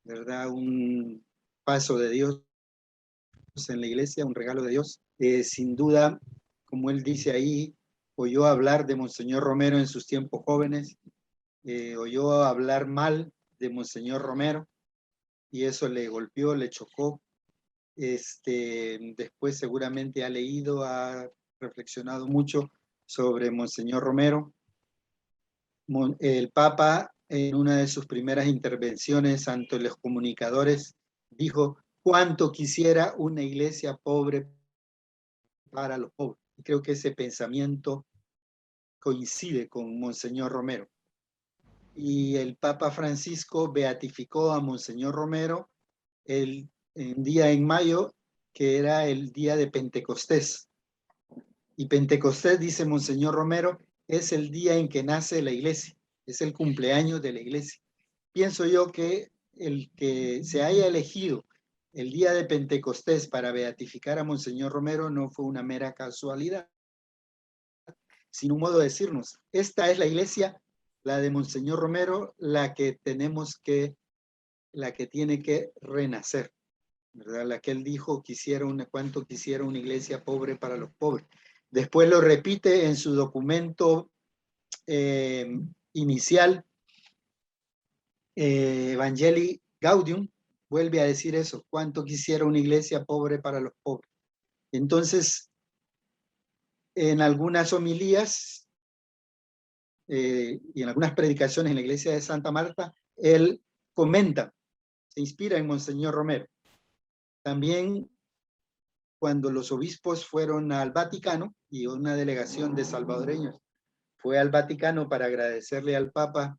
¿verdad? Un paso de Dios en la iglesia, un regalo de Dios. Sin duda, como él dice ahí, oyó hablar de Monseñor Romero en sus tiempos jóvenes, oyó hablar mal de Monseñor Romero y eso le golpeó, le chocó. Después seguramente ha leído, ha reflexionado mucho sobre Monseñor Romero. El Papa, en una de sus primeras intervenciones ante los comunicadores, dijo: cuánto quisiera una iglesia pobre para los pobres. Y creo que ese pensamiento coincide con Monseñor Romero. Y el Papa Francisco beatificó a Monseñor Romero el día en mayo, que era el día de Pentecostés. Y Pentecostés, dice Monseñor Romero, es el día en que nace la iglesia, es el cumpleaños de la iglesia. Pienso yo que el que se haya elegido el día de Pentecostés para beatificar a Monseñor Romero no fue una mera casualidad, sino un modo de decirnos: esta es la iglesia, la de Monseñor Romero, la que tiene que renacer, ¿verdad? La que él dijo cuánto quisiera una iglesia pobre para los pobres. Después lo repite en su documento inicial, Evangelii Gaudium, vuelve a decir eso: cuánto quisiera una iglesia pobre para los pobres. Entonces, en algunas homilías y en algunas predicaciones en la iglesia de Santa Marta, él comenta, se inspira en Monseñor Romero. También cuando los obispos fueron al Vaticano, y una delegación de salvadoreños fue al Vaticano para agradecerle al Papa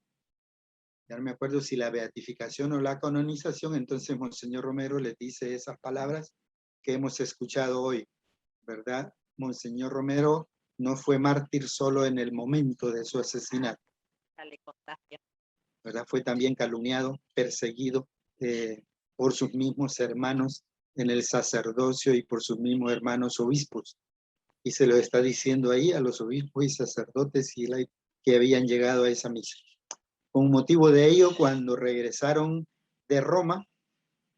ya no me acuerdo si la beatificación o la canonización, entonces Monseñor Romero le dice esas palabras que hemos escuchado hoy, ¿verdad? Monseñor Romero no fue mártir solo en el momento de su asesinato, ¿verdad? Fue también calumniado, perseguido por sus mismos hermanos en el sacerdocio y por sus mismos hermanos obispos. Y se lo está diciendo ahí a los obispos y sacerdotes que habían llegado a esa misa. Con motivo de ello, cuando regresaron de Roma,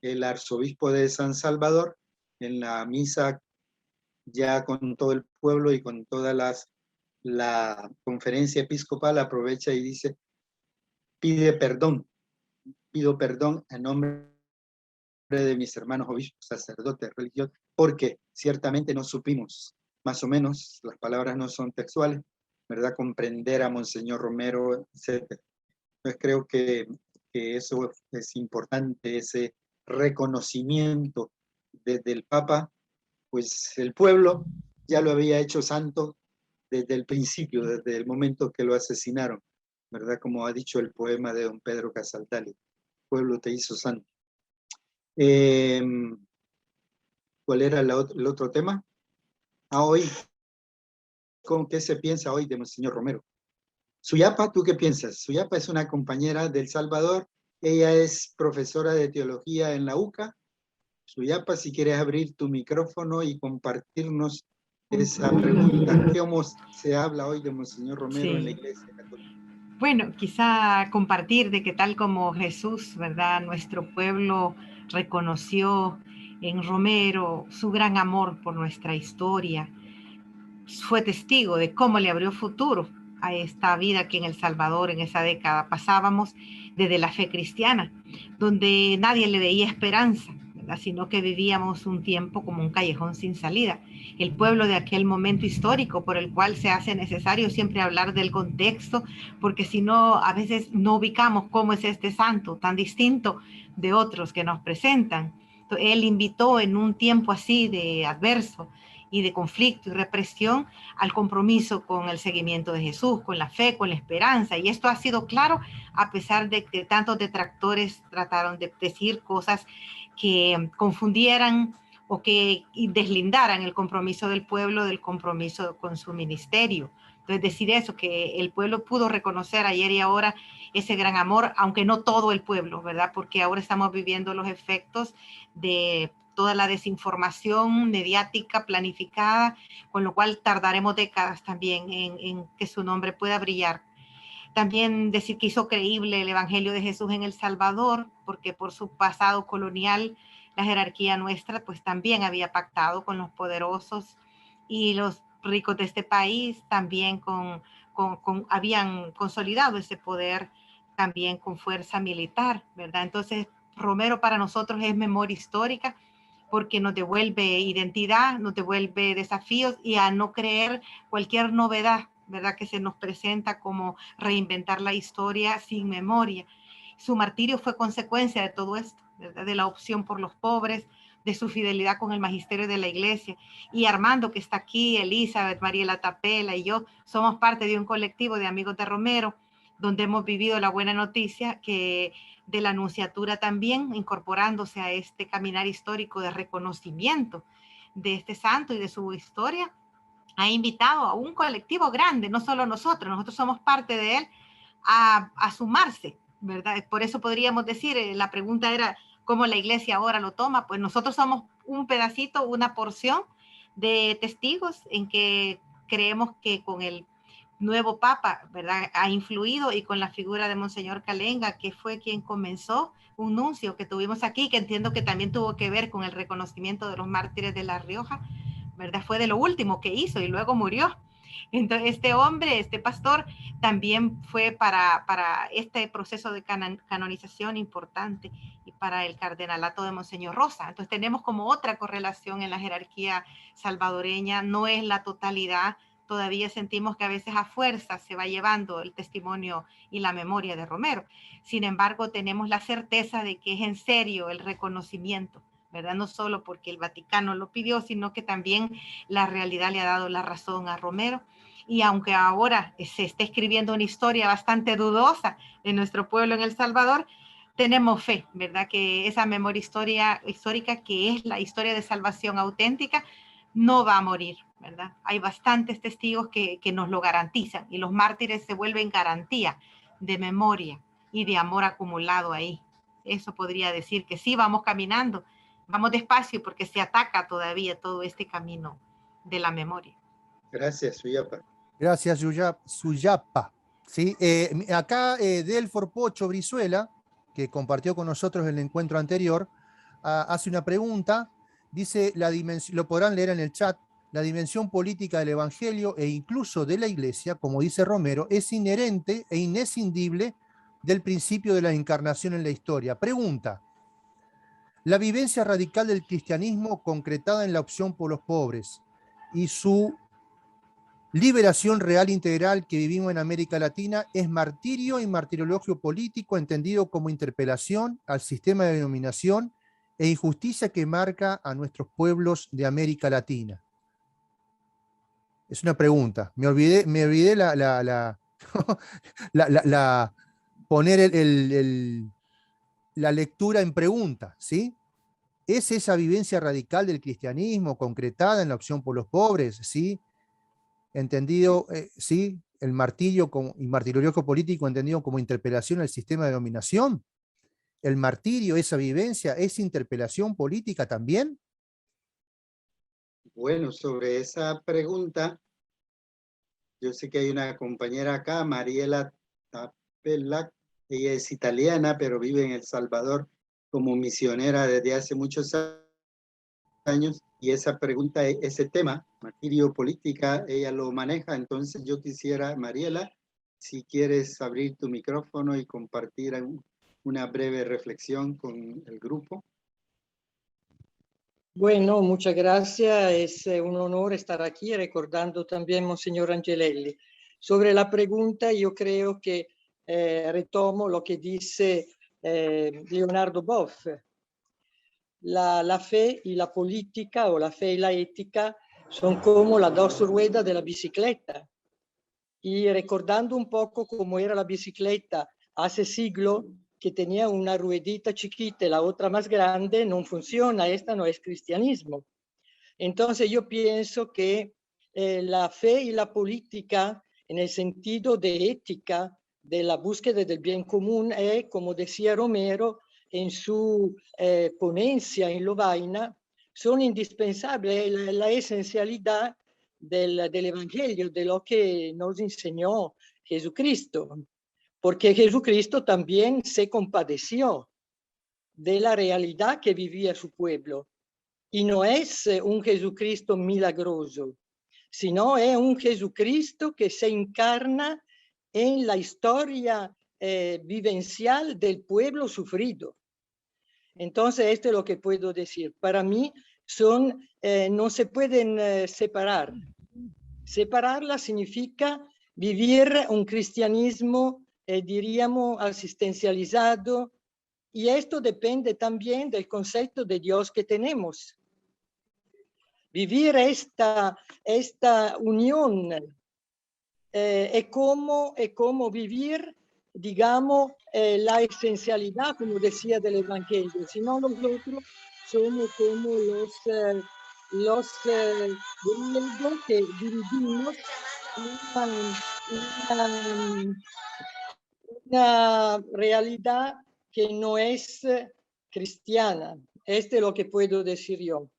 el arzobispo de San Salvador, en la misa ya con todo el pueblo y con toda la conferencia episcopal, aprovecha y dice, pido perdón en nombre de mis hermanos obispos, sacerdotes, religiosos, porque ciertamente no supimos, más o menos, las palabras no son textuales, ¿verdad? Comprender a Monseñor Romero, etc. Entonces creo que eso es importante, ese reconocimiento desde el Papa, pues el pueblo ya lo había hecho santo desde el principio, desde el momento que lo asesinaron, ¿verdad? Como ha dicho el poema de don Pedro Casaltali, el pueblo te hizo santo. ¿Cuál era el otro tema? Hoy, ¿con qué se piensa hoy de Monseñor Romero? Suyapa, ¿tú qué piensas? Suyapa es una compañera del Salvador, ella es profesora de teología en la UCA. Suyapa, si quieres abrir tu micrófono y compartirnos esa pregunta. ¿Cómo se habla hoy de Monseñor Romero en la Iglesia Católica? Bueno, quizá compartir de que tal como Jesús, ¿verdad? Nuestro pueblo reconoció en Romero su gran amor por nuestra historia, fue testigo de cómo le abrió futuro a esta vida que en El Salvador en esa década pasábamos desde la fe cristiana, donde nadie le veía esperanza, ¿verdad? Sino que vivíamos un tiempo como un callejón sin salida. El pueblo de aquel momento histórico por el cual se hace necesario siempre hablar del contexto, porque si no, a veces no ubicamos cómo es este santo tan distinto de otros que nos presentan. Entonces, él invitó en un tiempo así de adverso y de conflicto y represión al compromiso con el seguimiento de Jesús, con la fe, con la esperanza. Y esto ha sido claro a pesar de que tantos detractores trataron de decir cosas que confundieran o que deslindaran el compromiso del pueblo del compromiso con su ministerio. Entonces decir eso, que el pueblo pudo reconocer ayer y ahora ese gran amor, aunque no todo el pueblo, ¿verdad? Porque ahora estamos viviendo los efectos de toda la desinformación mediática planificada, con lo cual tardaremos décadas también en que su nombre pueda brillar. También decir que hizo creíble el Evangelio de Jesús en El Salvador, porque por su pasado colonial, la jerarquía nuestra pues también había pactado con los poderosos y los ricos de este país también habían consolidado ese poder también con fuerza militar, ¿verdad? Entonces, Romero para nosotros es memoria histórica porque nos devuelve identidad, nos devuelve desafíos y a no creer cualquier novedad, ¿verdad? Que se nos presenta como reinventar la historia sin memoria. Su martirio fue consecuencia de todo esto, ¿verdad? De la opción por los pobres, de su fidelidad con el magisterio de la iglesia. Y Armando, que está aquí, Elizabeth, Mariela Tapela y yo, somos parte de un colectivo de amigos de Romero, donde hemos vivido la buena noticia que de la Nunciatura también, incorporándose a este caminar histórico de reconocimiento de este santo y de su historia, ha invitado a un colectivo grande, no solo nosotros somos parte de él, a sumarse, ¿verdad? Por eso podríamos decir, la pregunta era, ¿cómo la iglesia ahora lo toma? Pues nosotros somos un pedacito, una porción de testigos en que creemos que con el nuevo Papa, ¿verdad? Ha influido y con la figura de Monseñor Calenga, que fue quien comenzó un nuncio que tuvimos aquí, que entiendo que también tuvo que ver con el reconocimiento de los mártires de La Rioja, ¿verdad? Fue de lo último que hizo y luego murió. Entonces, este hombre, este pastor, también fue para este proceso de canonización importante y para el cardenalato de Monseñor Rosa. Entonces, tenemos como otra correlación en la jerarquía salvadoreña, no es la totalidad. Todavía sentimos que a veces a fuerza se va llevando el testimonio y la memoria de Romero. Sin embargo, tenemos la certeza de que es en serio el reconocimiento, ¿verdad? No solo porque el Vaticano lo pidió, sino que también la realidad le ha dado la razón a Romero. Y aunque ahora se está escribiendo una historia bastante dudosa de nuestro pueblo en El Salvador, tenemos fe, ¿verdad? Que esa memoria histórica, que es la historia de salvación auténtica, no va a morir, ¿verdad? Hay bastantes testigos que nos lo garantizan y los mártires se vuelven garantía de memoria y de amor acumulado ahí. Eso podría decir que sí, vamos caminando, vamos despacio porque se ataca todavía todo este camino de la memoria. Gracias, Suyapa. Gracias, Suyapa. ¿Sí? Acá Delfor Pocho Brizuela, que compartió con nosotros el encuentro anterior, hace una pregunta. Dice, lo podrán leer en el chat, la dimensión política del Evangelio e incluso de la Iglesia, como dice Romero, es inherente e inescindible del principio de la encarnación en la historia. Pregunta, la vivencia radical del cristianismo concretada en la opción por los pobres y su liberación real integral que vivimos en América Latina es martirio y martirologio político entendido como interpelación al sistema de dominación e injusticia que marca a nuestros pueblos de América Latina. Es una pregunta. Me olvidé poner la lectura en pregunta, ¿sí? ¿Es esa vivencia radical del cristianismo concretada en la opción por los pobres, ¿sí? Entendido, ¿sí? El martirio y martirologio político entendido como interpelación al sistema de dominación. El martirio, esa vivencia, ¿es interpelación política también? Bueno, sobre esa pregunta, yo sé que hay una compañera acá, Mariela Tapelac, ella es italiana, pero vive en El Salvador como misionera desde hace muchos años, y esa pregunta, ese tema, martirio política, ella lo maneja. Entonces yo quisiera, Mariela, si quieres abrir tu micrófono y compartir una breve reflexión con el grupo. Bueno, muchas gracias. Es un honor estar aquí recordando también a Monseñor Angelelli. Sobre la pregunta, yo creo que retomo lo que dice Leonardo Boff. La fe y la política, o la fe y la ética, son como las dos ruedas de la bicicleta. Y recordando un poco cómo era la bicicleta hace siglo, que tenía una ruedita chiquita y la otra más grande, no funciona, esta no es cristianismo. Entonces yo pienso que la fe y la política, en el sentido de ética, de la búsqueda del bien común, es, como decía Romero en su ponencia en Lovaina, son indispensables, la esencialidad del Evangelio, de lo que nos enseñó Jesucristo. Porque Jesucristo también se compadeció de la realidad que vivía su pueblo. Y no es un Jesucristo milagroso, sino es un Jesucristo que se encarna en la historia vivencial del pueblo sufrido. Entonces, esto es lo que puedo decir. Para mí, no se pueden separar. Separarla significa vivir un cristianismo diríamos, asistencializado, y esto depende también del concepto de Dios que tenemos. Vivir esta unión es como vivir, digamos, la esencialidad, como decía del Evangelio. Si no, nosotros somos como los griegos que dividimos una realidad que no es cristiana. Esto es lo que puedo decir yo.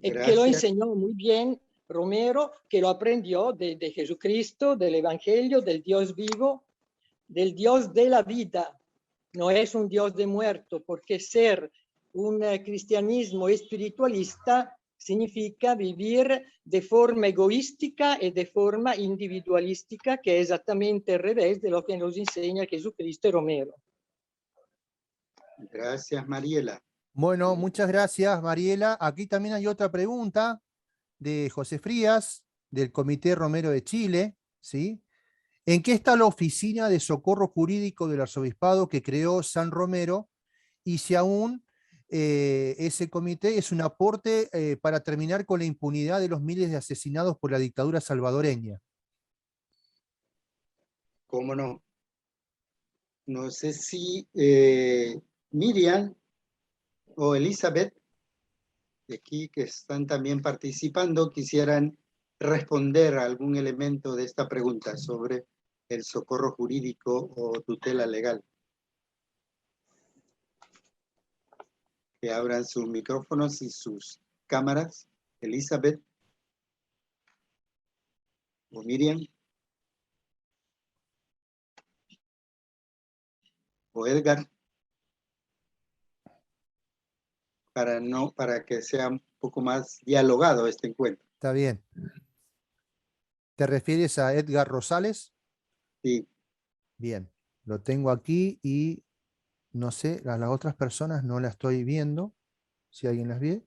Que lo enseñó muy bien Romero, que lo aprendió de Jesucristo, del Evangelio, del Dios vivo, del Dios de la vida. No es un Dios de muerto, porque ser un cristianismo espiritualista significa vivir de forma egoística y de forma individualística, que es exactamente al revés de lo que nos enseña Jesucristo y Romero. Gracias, Mariela. Bueno, muchas gracias, Mariela. Aquí también hay otra pregunta de José Frías, del Comité Romero de Chile, ¿sí? ¿En qué está la oficina de socorro jurídico del arzobispado que creó San Romero? Y si aún ese comité es un aporte para terminar con la impunidad de los miles de asesinados por la dictadura salvadoreña. cómo no. No sé si Miriam o Elizabeth, de aquí que están también participando, quisieran responder a algún elemento de esta pregunta sobre el socorro jurídico o tutela legal. Que abran sus micrófonos y sus cámaras. Elizabeth o Miriam o Edgar, para que sea un poco más dialogado este encuentro. Está bien. ¿Te refieres a Edgar Rosales? Sí. Bien, lo tengo aquí y no sé, a las otras personas no las estoy viendo. Si alguien las ve.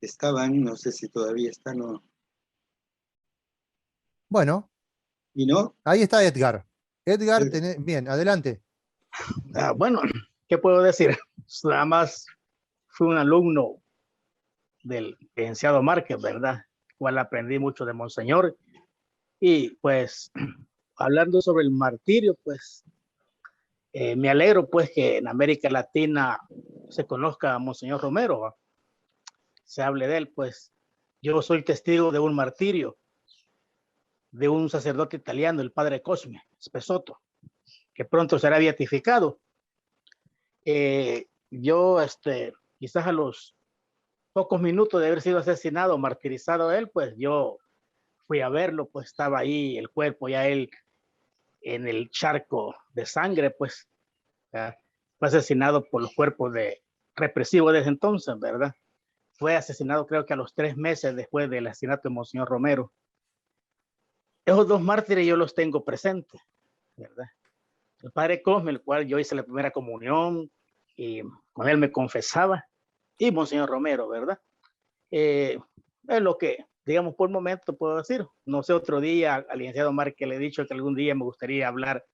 Estaban, no sé si todavía están o... Bueno, ¿Y no? ahí está Edgar. Edgar, Edgar. bien, adelante. Bueno, ¿qué puedo decir? Nada más fui un alumno del licenciado Márquez, ¿verdad? Cual aprendí mucho de Monseñor. Y pues, hablando sobre el martirio, pues, me alegro pues que en América Latina se conozca a Monseñor Romero, ¿va? Se hable de él, pues. Yo soy testigo de un martirio de un sacerdote italiano, el padre Cosme Spesotto, que pronto será beatificado. Yo, quizás a los pocos minutos de haber sido asesinado, martirizado él, pues yo fui a verlo, pues estaba ahí el cuerpo, ya él en el charco de sangre, pues ¿ya? Fue asesinado por los cuerpos de represivos desde entonces, ¿verdad? Fue asesinado creo que a los 3 meses después del asesinato de Monseñor Romero. Esos dos mártires yo los tengo presentes, ¿verdad? El padre Cosme, el cual yo hice la primera comunión y con él me confesaba, y Monseñor Romero, ¿verdad? Es lo que, digamos, por el momento puedo decir. No sé, otro día al licenciado Márquez le he dicho que algún día me gustaría hablar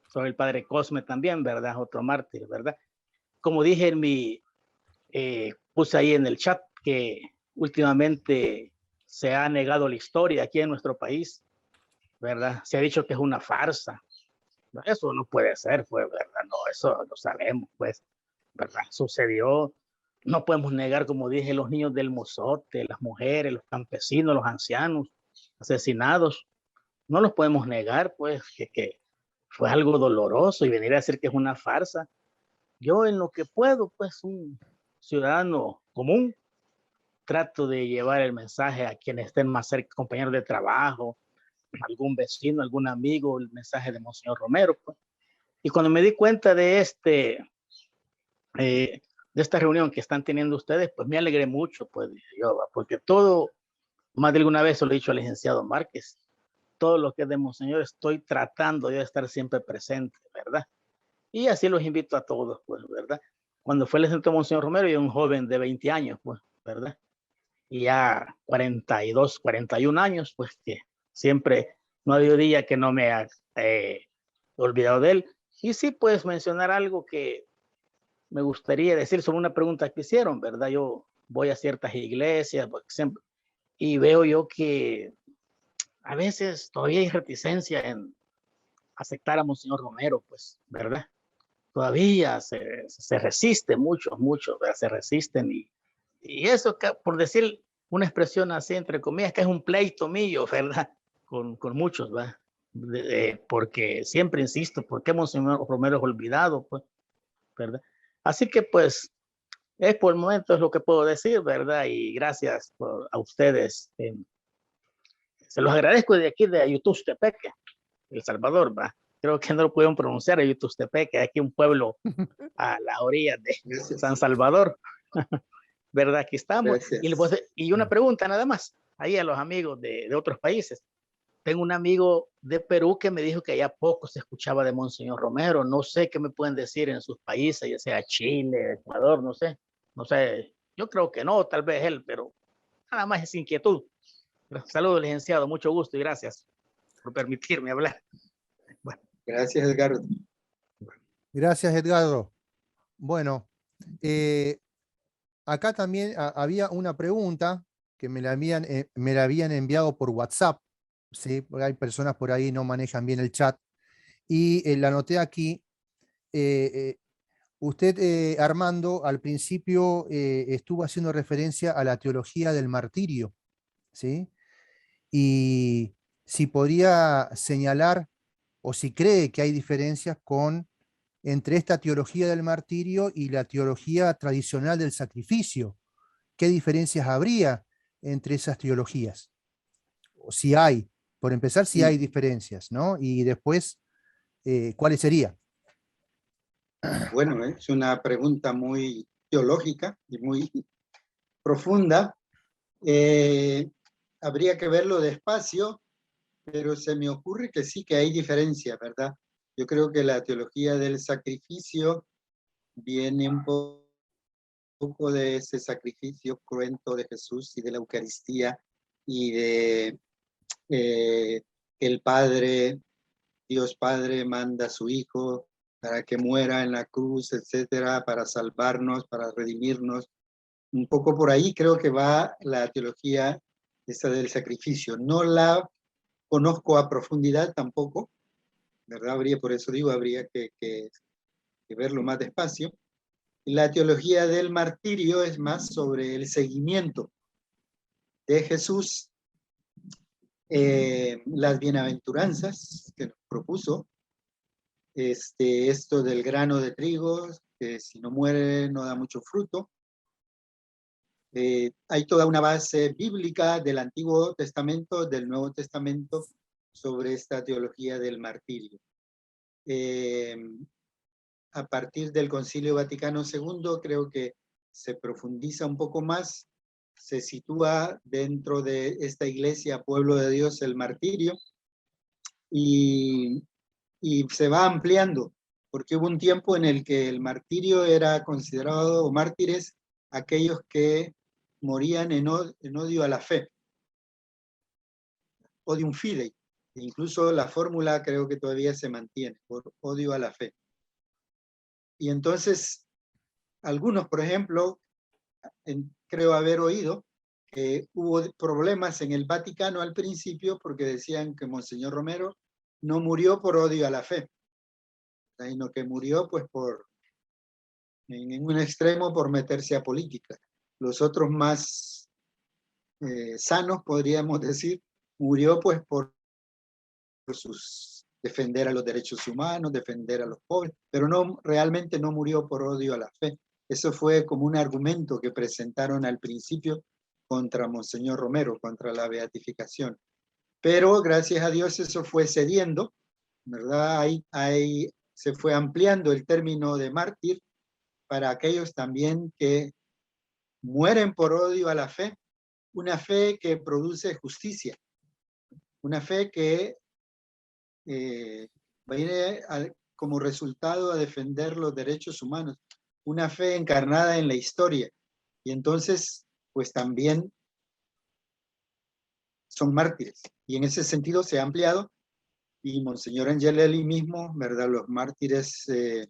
sobre el padre Cosme también, ¿verdad? Otro mártir, ¿verdad? Como dije en mi, puse ahí en el chat que últimamente se ha negado la historia aquí en nuestro país, ¿verdad? Se ha dicho que es una farsa. Eso no puede ser, pues, ¿verdad? No, eso lo sabemos, pues, ¿verdad? Sucedió. No podemos negar, como dije, los niños del Mozote, las mujeres, los campesinos, los ancianos asesinados. No los podemos negar, pues, que fue algo doloroso y venir a decir que es una farsa. Yo en lo que puedo, pues, un ciudadano común, trato de llevar el mensaje a quienes estén más cerca, compañeros de trabajo, algún vecino, algún amigo, el mensaje de Monseñor Romero, pues. Y cuando me di cuenta de esta reunión que están teniendo ustedes, pues me alegré mucho, pues, yo, porque todo, más de alguna vez se lo he dicho al licenciado Márquez, todo lo que es de Monseñor estoy tratando de estar siempre presente, ¿verdad? Y así los invito a todos, pues, ¿verdad? Cuando fue el licenciado Monseñor Romero, yo era un joven de 20 años, pues, ¿verdad? Y ya 42, 41 años, pues, que siempre no ha habido día que no me ha olvidado de él. Y sí, puedes mencionar algo que me gustaría decir sobre una pregunta que hicieron, ¿verdad? Yo voy a ciertas iglesias, por ejemplo, y veo yo que a veces todavía hay reticencia en aceptar a Monseñor Romero, pues, ¿verdad? Todavía se resiste mucho, ¿verdad? Se resisten y eso, por decir una expresión así, entre comillas, que es un pleito mío, ¿verdad? Con muchos, ¿verdad? Porque siempre insisto, ¿por qué Monseñor Romero es olvidado? Pues, ¿verdad? Así que pues por el momento es lo que puedo decir, ¿verdad? Y gracias a ustedes. Se los agradezco de aquí de Ayutustepeque, El Salvador, ¿va? Creo que no lo pudieron pronunciar, Ayutustepeque, aquí un pueblo a la orilla de San Salvador, ¿verdad? Aquí estamos. Y una pregunta nada más, ahí a los amigos de otros países. Tengo un amigo de Perú que me dijo que allá poco se escuchaba de Monseñor Romero. No sé qué me pueden decir en sus países, ya sea Chile, Ecuador, no sé. No sé, yo creo que no, tal vez él, pero nada más es inquietud. Saludos, licenciado, mucho gusto y gracias por permitirme hablar. Bueno. Gracias, Edgardo. Gracias, Edgardo. Bueno, acá también había una pregunta que me la habían enviado por WhatsApp ¿sí? Porque hay personas por ahí no manejan bien el chat. Y la anoté aquí. Usted, Armando, al principio estuvo haciendo referencia a la teología del martirio, ¿sí? Y si podría señalar o si cree que hay diferencias entre esta teología del martirio y la teología tradicional del sacrificio. ¿Qué diferencias habría entre esas teologías? O si hay, por empezar, si hay diferencias, ¿no? Y después, ¿cuáles serían? Bueno, es una pregunta muy teológica y muy profunda. Habría que verlo despacio, pero se me ocurre que sí que hay diferencia, ¿verdad? Yo creo que la teología del sacrificio viene un poco de ese sacrificio cruento de Jesús y de la Eucaristía y de el Padre, Dios Padre manda a su Hijo para que muera en la cruz, etcétera, para salvarnos, para redimirnos. Un poco por ahí creo que va la teología esa del sacrificio. No la conozco a profundidad tampoco, ¿verdad? Por eso digo, habría que verlo más despacio. La teología del martirio es más sobre el seguimiento de Jesús, las bienaventuranzas que nos propuso, esto del grano de trigo, que si no muere no da mucho fruto. Hay toda una base bíblica del Antiguo Testamento, del Nuevo Testamento, sobre esta teología del martirio. A partir del Concilio Vaticano II, creo que se profundiza un poco más, se sitúa dentro de esta iglesia, pueblo de Dios, el martirio, y se va ampliando, porque hubo un tiempo en el que el martirio era considerado, o mártires, aquellos que morían en odio a la fe, odium fidei. Incluso la fórmula creo que todavía se mantiene, por odio a la fe. Y entonces, algunos, por ejemplo, creo haber oído que hubo problemas en el Vaticano al principio porque decían que Monseñor Romero no murió por odio a la fe, sino que murió pues en un extremo por meterse a política. Los otros más sanos, podríamos decir, murió pues por defender a los derechos humanos, defender a los pobres, pero realmente no murió por odio a la fe. Eso fue como un argumento que presentaron al principio contra Monseñor Romero, contra la beatificación. Pero gracias a Dios eso fue cediendo, ¿verdad? Ahí se fue ampliando el término de mártir para aquellos también que mueren por odio a la fe, una fe que produce justicia, una fe que viene como resultado a defender los derechos humanos, una fe encarnada en la historia. Y entonces, pues también son mártires. Y en ese sentido se ha ampliado, y Monseñor Angelelli mismo, ¿verdad? Los mártires de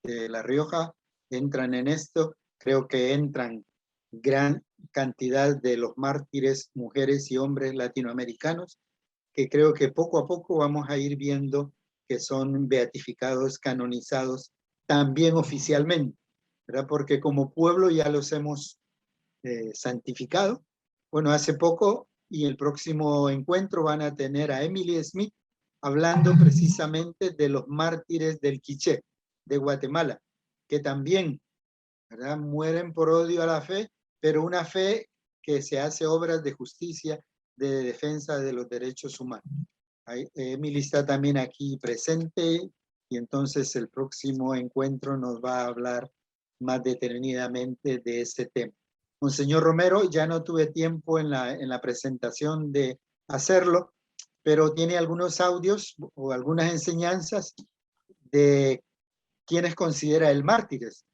La Rioja entran en esto. Creo que entran gran cantidad de los mártires, mujeres y hombres latinoamericanos, que creo que poco a poco vamos a ir viendo que son beatificados, canonizados, también oficialmente, ¿verdad? Porque como pueblo ya los hemos santificado. Bueno, hace poco y el próximo encuentro van a tener a Emily Smith hablando precisamente de los mártires del Quiché, de Guatemala, que también, ¿verdad?, mueren por odio a la fe, pero una fe que se hace obras de justicia, de defensa de los derechos humanos. Emily está también aquí presente, y entonces el próximo encuentro nos va a hablar más detenidamente de ese tema. Monseñor Romero, ya no tuve tiempo en la presentación de hacerlo, pero tiene algunos audios o algunas enseñanzas de quienes considera el mártires,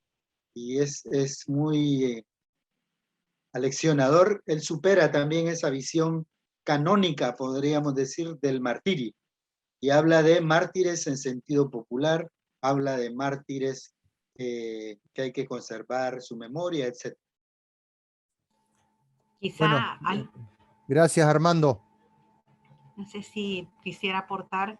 y es muy aleccionador. Él supera también esa visión canónica, podríamos decir, del martirio, y habla de mártires en sentido popular, habla de mártires que hay que conservar su memoria, etc. Quizá Bueno, gracias, Armando. No sé si quisiera aportar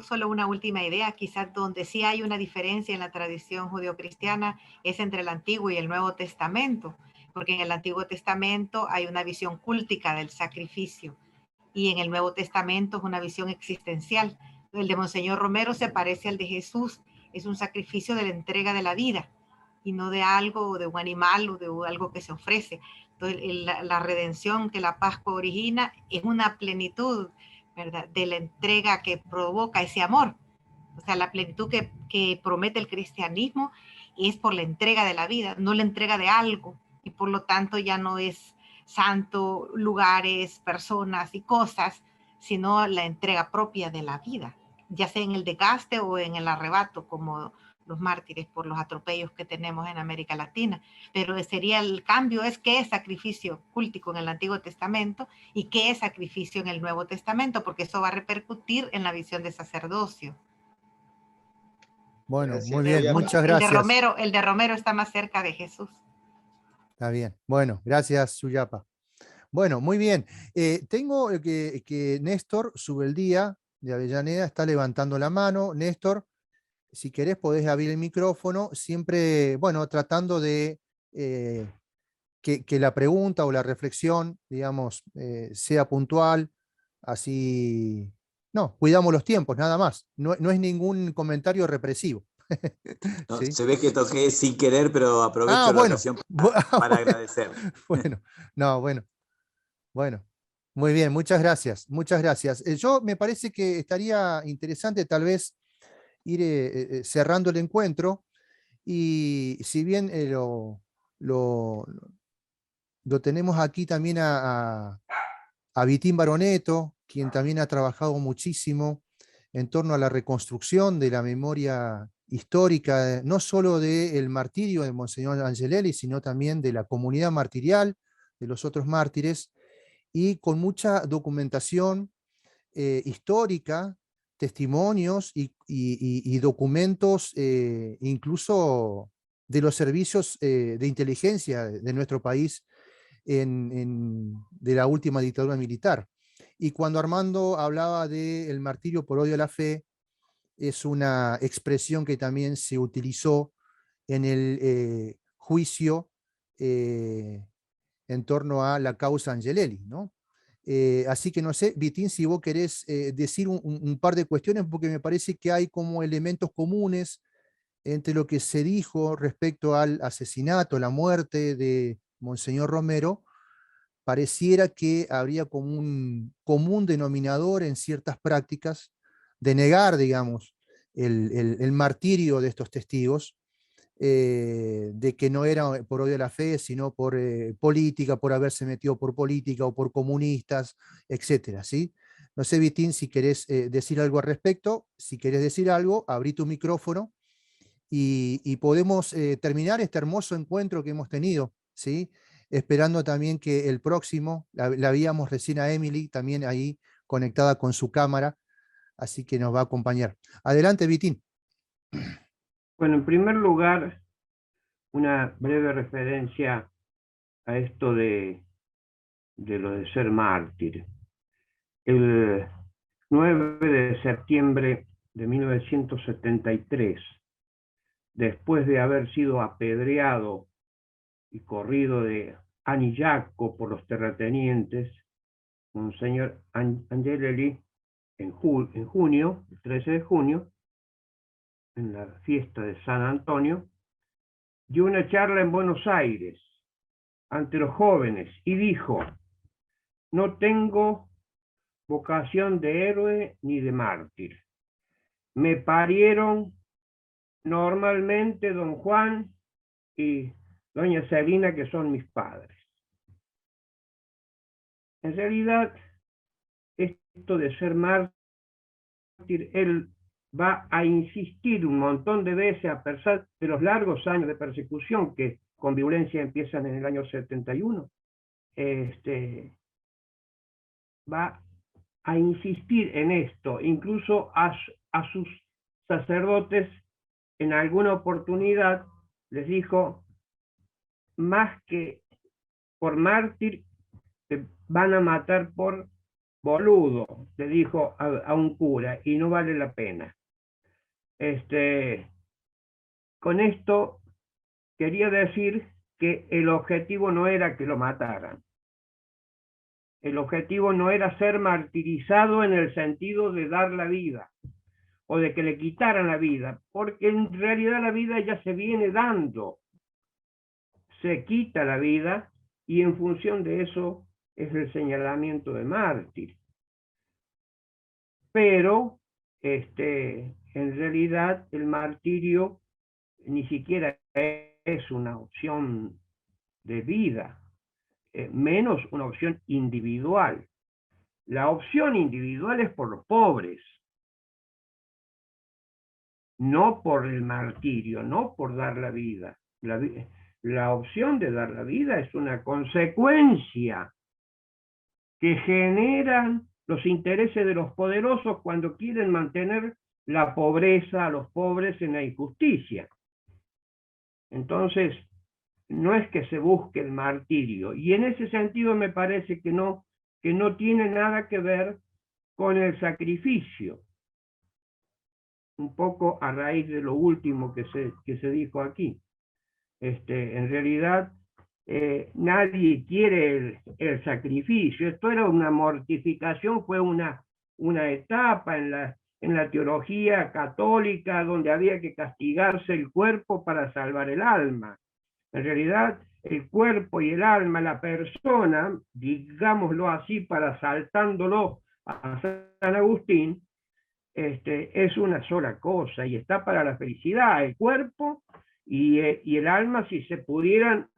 solo una última idea, quizás donde sí hay una diferencia en la tradición judeocristiana es entre el Antiguo y el Nuevo Testamento, porque en el Antiguo Testamento hay una visión cúltica del sacrificio y en el Nuevo Testamento es una visión existencial. El de Monseñor Romero se parece al de Jesús, es un sacrificio de la entrega de la vida y no de algo, de un animal o de algo que se ofrece. Entonces, la redención que la Pascua origina es una plenitud, ¿verdad?, de la entrega que provoca ese amor. O sea, la plenitud que promete el cristianismo es por la entrega de la vida, no la entrega de algo, y por lo tanto ya no es santo, lugares, personas y cosas, sino la entrega propia de la vida, ya sea en el desgaste o en el arrebato, como los mártires por los atropellos que tenemos en América Latina. Pero sería el cambio, es qué es sacrificio cúltico en el Antiguo Testamento y qué es sacrificio en el Nuevo Testamento, porque eso va a repercutir en la visión de sacerdocio. Bueno, Gracias, muy bien, Suyapa. muchas gracias. El de Romero está más cerca de Jesús. Está bien. Bueno, gracias, Suyapa. Bueno, muy bien. Tengo que Néstor Subeldía de Avellaneda está levantando la mano. Néstor, si querés podés abrir el micrófono, siempre, bueno, tratando de que la pregunta o la reflexión, digamos, sea puntual, así, no, cuidamos los tiempos, nada más. No, no es ningún comentario represivo. No, ¿Sí? se ve que toqué sin querer, pero aprovecho la Bueno, ocasión para agradecer. Bueno, no, bueno, muy bien, muchas gracias, muchas gracias. Yo me parece que estaría interesante tal vez ir cerrando el encuentro y si bien lo, lo tenemos aquí también a Vitín Baroneto, quien también ha trabajado muchísimo en torno a la reconstrucción de la memoria histórica, no solo del martirio de Monseñor Angelelli, sino también de la comunidad martirial, de los otros mártires, y con mucha documentación histórica, testimonios y documentos incluso de los servicios de inteligencia de nuestro país de la última dictadura militar. Y cuando Armando hablaba del martirio por odio a la fe, es una expresión que también se utilizó en el juicio en torno a la causa Angelelli, ¿no? Así que no sé, Vitín, si vos querés decir un par de cuestiones, porque me parece que hay como elementos comunes entre lo que se dijo respecto al asesinato, la muerte de Monseñor Romero. Pareciera que habría como un común denominador en ciertas prácticas de negar, digamos, el martirio de estos testigos, de que no era por odio a la fe, sino por política, por haberse metido por política o por comunistas, etcétera, ¿sí? No sé, Vitín, si querés decir algo al respecto. Si querés decir algo, abrí tu micrófono y podemos terminar este hermoso encuentro que hemos tenido, ¿sí? Esperando también que el próximo, la veíamos recién a Emily, también ahí conectada con su cámara, así que nos va a acompañar. Adelante, Vitín. Bueno, en primer lugar, una breve referencia a esto de lo de ser mártir. El 9 de septiembre de 1973, después de haber sido apedreado y corrido de Anillaco por los terratenientes, Monseñor Angelelli, en junio, el 13 de junio, en la fiesta de San Antonio, dio una charla en Buenos Aires ante los jóvenes y dijo: no tengo vocación de héroe ni de mártir. Me parieron normalmente don Juan y doña Celina, que son mis padres. En realidad, esto de ser mártir, él va a insistir un montón de veces, a pesar de los largos años de persecución que con violencia empiezan en el año 71, va a insistir en esto, incluso a sus sacerdotes en alguna oportunidad les dijo: más que por mártir, te van a matar por boludo, le dijo a un cura, y no vale la pena. Con esto quería decir que el objetivo no era que lo mataran. El objetivo no era ser martirizado en el sentido de dar la vida o de que le quitaran la vida, porque en realidad la vida ya se viene dando. Se quita la vida y en función de eso es el señalamiento de mártir. Pero en realidad el martirio ni siquiera es una opción de vida, menos una opción individual. La opción individual es por los pobres, no por el martirio, no por dar la vida. La opción de dar la vida es una consecuencia que generan los intereses de los poderosos cuando quieren mantener la pobreza a los pobres en la injusticia. Entonces, no es que se busque el martirio, y en ese sentido me parece que no tiene nada que ver con el sacrificio. Un poco a raíz de lo último que se dijo aquí. En realidad, nadie quiere el sacrificio. Esto era una mortificación, fue una etapa en la teología católica donde había que castigarse el cuerpo para salvar el alma. En realidad, el cuerpo y el alma, la persona, digámoslo así para saltándolo a San Agustín, es una sola cosa y está para la felicidad, el cuerpo y el alma, si se pudieran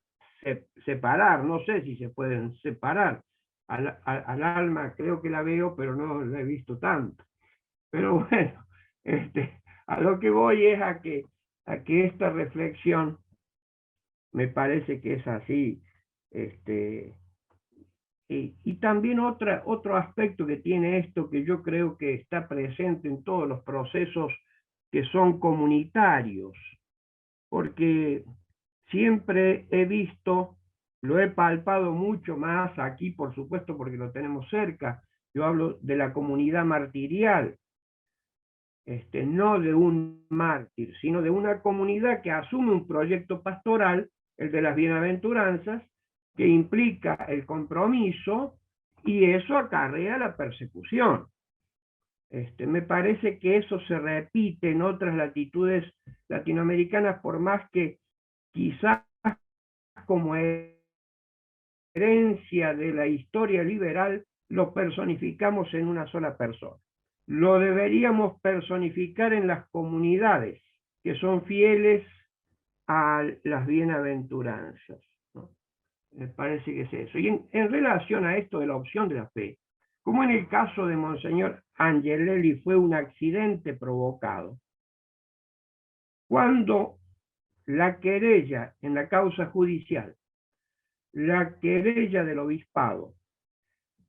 separar, no sé si se pueden separar. Al alma creo que la veo, pero no la he visto tanto. Pero bueno, a lo que voy es a que esta reflexión me parece que es así. Y también otro aspecto que tiene esto, que yo creo que está presente en todos los procesos que son comunitarios, porque siempre he visto, lo he palpado mucho más aquí, por supuesto, porque lo tenemos cerca. Yo hablo de la comunidad martirial, no de un mártir, sino de una comunidad que asume un proyecto pastoral, el de las bienaventuranzas, que implica el compromiso, y eso acarrea la persecución. Me parece que eso se repite en otras latitudes latinoamericanas, por más que quizás como herencia de la historia liberal lo personificamos en una sola persona. Lo deberíamos personificar en las comunidades que son fieles a las bienaventuranzas. Me parece que es eso. Y en relación a esto de la opción de la fe, como en el caso de Monseñor Angelelli fue un accidente provocado, cuando la querella en la causa judicial, la querella del obispado,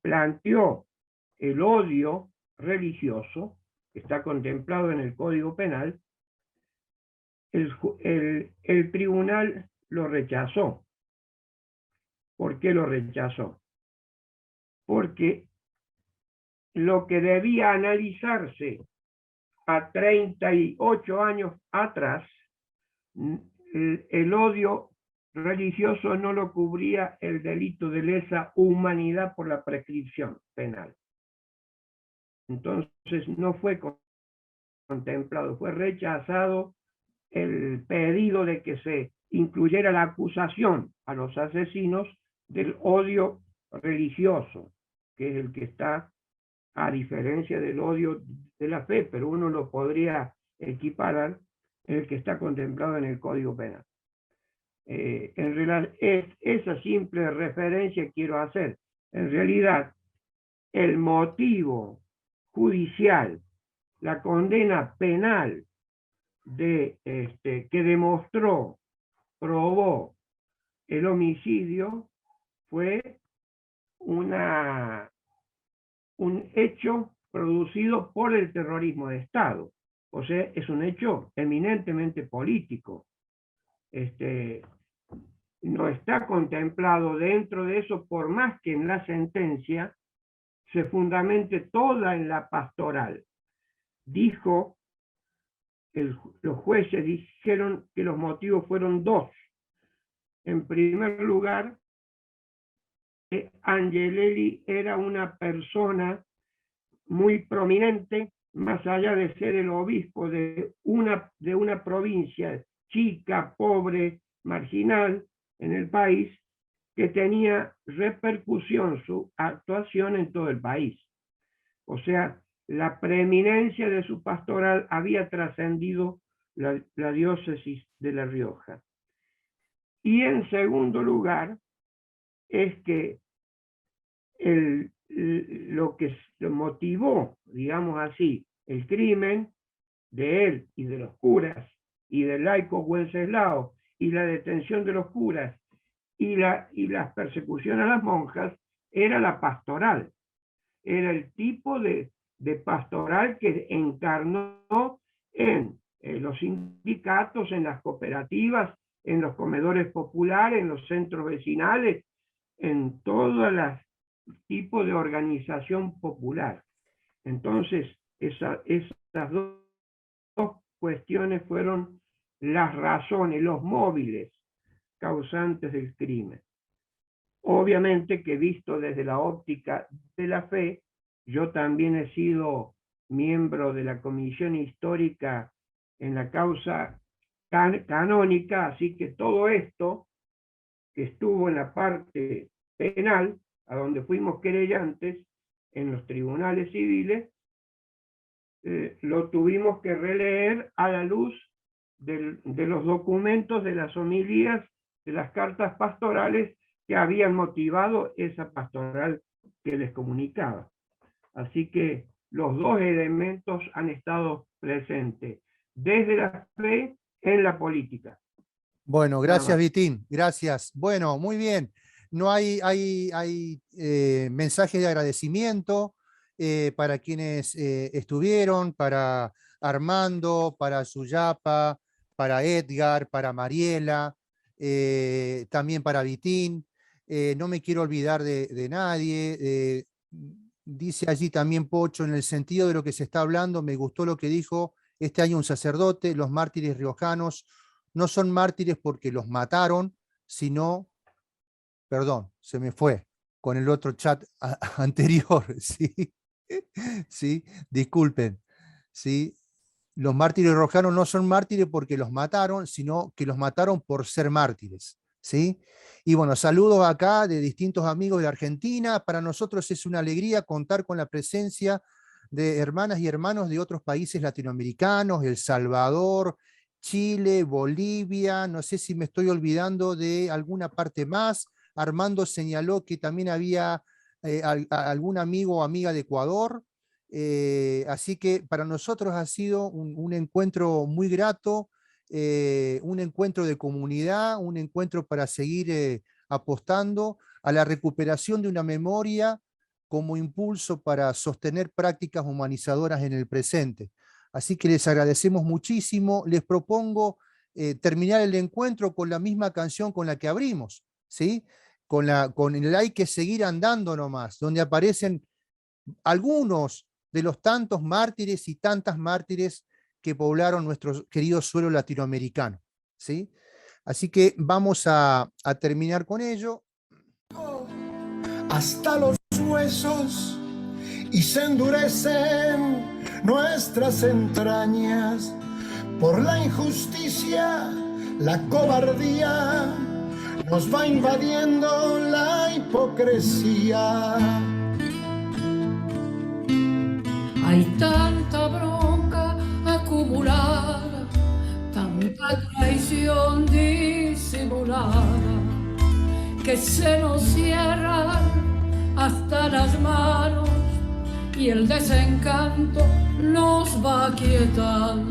planteó el odio religioso, que está contemplado en el Código Penal, el tribunal lo rechazó. ¿Por qué lo rechazó? Porque lo que debía analizarse a 38 años atrás, el odio religioso no lo cubría el delito de lesa humanidad por la prescripción penal. Entonces no fue contemplado, fue rechazado el pedido de que se incluyera la acusación a los asesinos del odio religioso, que es el que está a diferencia del odio de la fe, pero uno lo podría equiparar, el que está contemplado en el Código Penal. En realidad, esa simple referencia quiero hacer. En realidad, el motivo judicial, la condena penal que demostró, probó el homicidio, fue un hecho producido por el terrorismo de Estado. O sea, es un hecho eminentemente político. No está contemplado dentro de eso, por más que en la sentencia se fundamente toda en la pastoral. Los jueces dijeron que los motivos fueron dos. En primer lugar, Angelelli era una persona muy prominente, más allá de ser el obispo de una provincia chica, pobre, marginal en el país, que tenía repercusión su actuación en todo el país. O sea, la preeminencia de su pastoral había trascendido la diócesis de La Rioja. Y en segundo lugar, es que lo que motivó, digamos así, el crimen de él y de los curas y del laico Wenceslao y la detención de los curas y las persecuciones a las monjas era la pastoral. Era el tipo de pastoral que encarnó en los sindicatos, en las cooperativas, en los comedores populares, en los centros vecinales, en todos los tipos de organización popular. Entonces, esas dos cuestiones fueron las razones, los móviles causantes del crimen. Obviamente que visto desde la óptica de la fe, yo también he sido miembro de la comisión histórica en la causa canónica, así que todo esto que estuvo en la parte penal, a donde fuimos querellantes, en los tribunales civiles, lo tuvimos que releer a la luz de los documentos, de las homilías, de las cartas pastorales que habían motivado esa pastoral que les comunicaba. Así que los dos elementos han estado presentes, desde la fe en la política. Bueno, gracias Vitín, gracias. Bueno, muy bien. No hay mensajes de agradecimiento para quienes estuvieron, para Armando, para Suyapa, para Edgar, para Mariela, también para Vitín. No me quiero olvidar de nadie. Dice allí también Pocho, en el sentido de lo que se está hablando, me gustó lo que dijo este año un sacerdote: los mártires riojanos no son mártires porque los mataron, sino, perdón, se me fue con el otro chat anterior, ¿sí? ¿Sí? Disculpen, ¿sí? Los mártires riojanos no son mártires porque los mataron, sino que los mataron por ser mártires, ¿sí? Y bueno, saludos acá de distintos amigos de Argentina. Para nosotros es una alegría contar con la presencia de hermanas y hermanos de otros países latinoamericanos, El Salvador, Chile, Bolivia, no sé si me estoy olvidando de alguna parte más. Armando señaló que también había algún amigo o amiga de Ecuador, así que para nosotros ha sido un encuentro muy grato, un encuentro de comunidad, un encuentro para seguir apostando a la recuperación de una memoria como impulso para sostener prácticas humanizadoras en el presente. Así que les agradecemos muchísimo. Les propongo terminar el encuentro con la misma canción con la que abrimos, ¿sí? Con el Hay que seguir andando nomás, donde aparecen algunos de los tantos mártires y tantas mártires que poblaron nuestro querido suelo latinoamericano, ¿sí? Así que vamos a terminar con ello. Hasta los huesos y se endurecen nuestras entrañas por la injusticia, la cobardía, nos va invadiendo la hipocresía. Hay tanta bronca acumulada, tanta traición disimulada, que se nos cierran hasta las manos y el desencanto nos va quietando.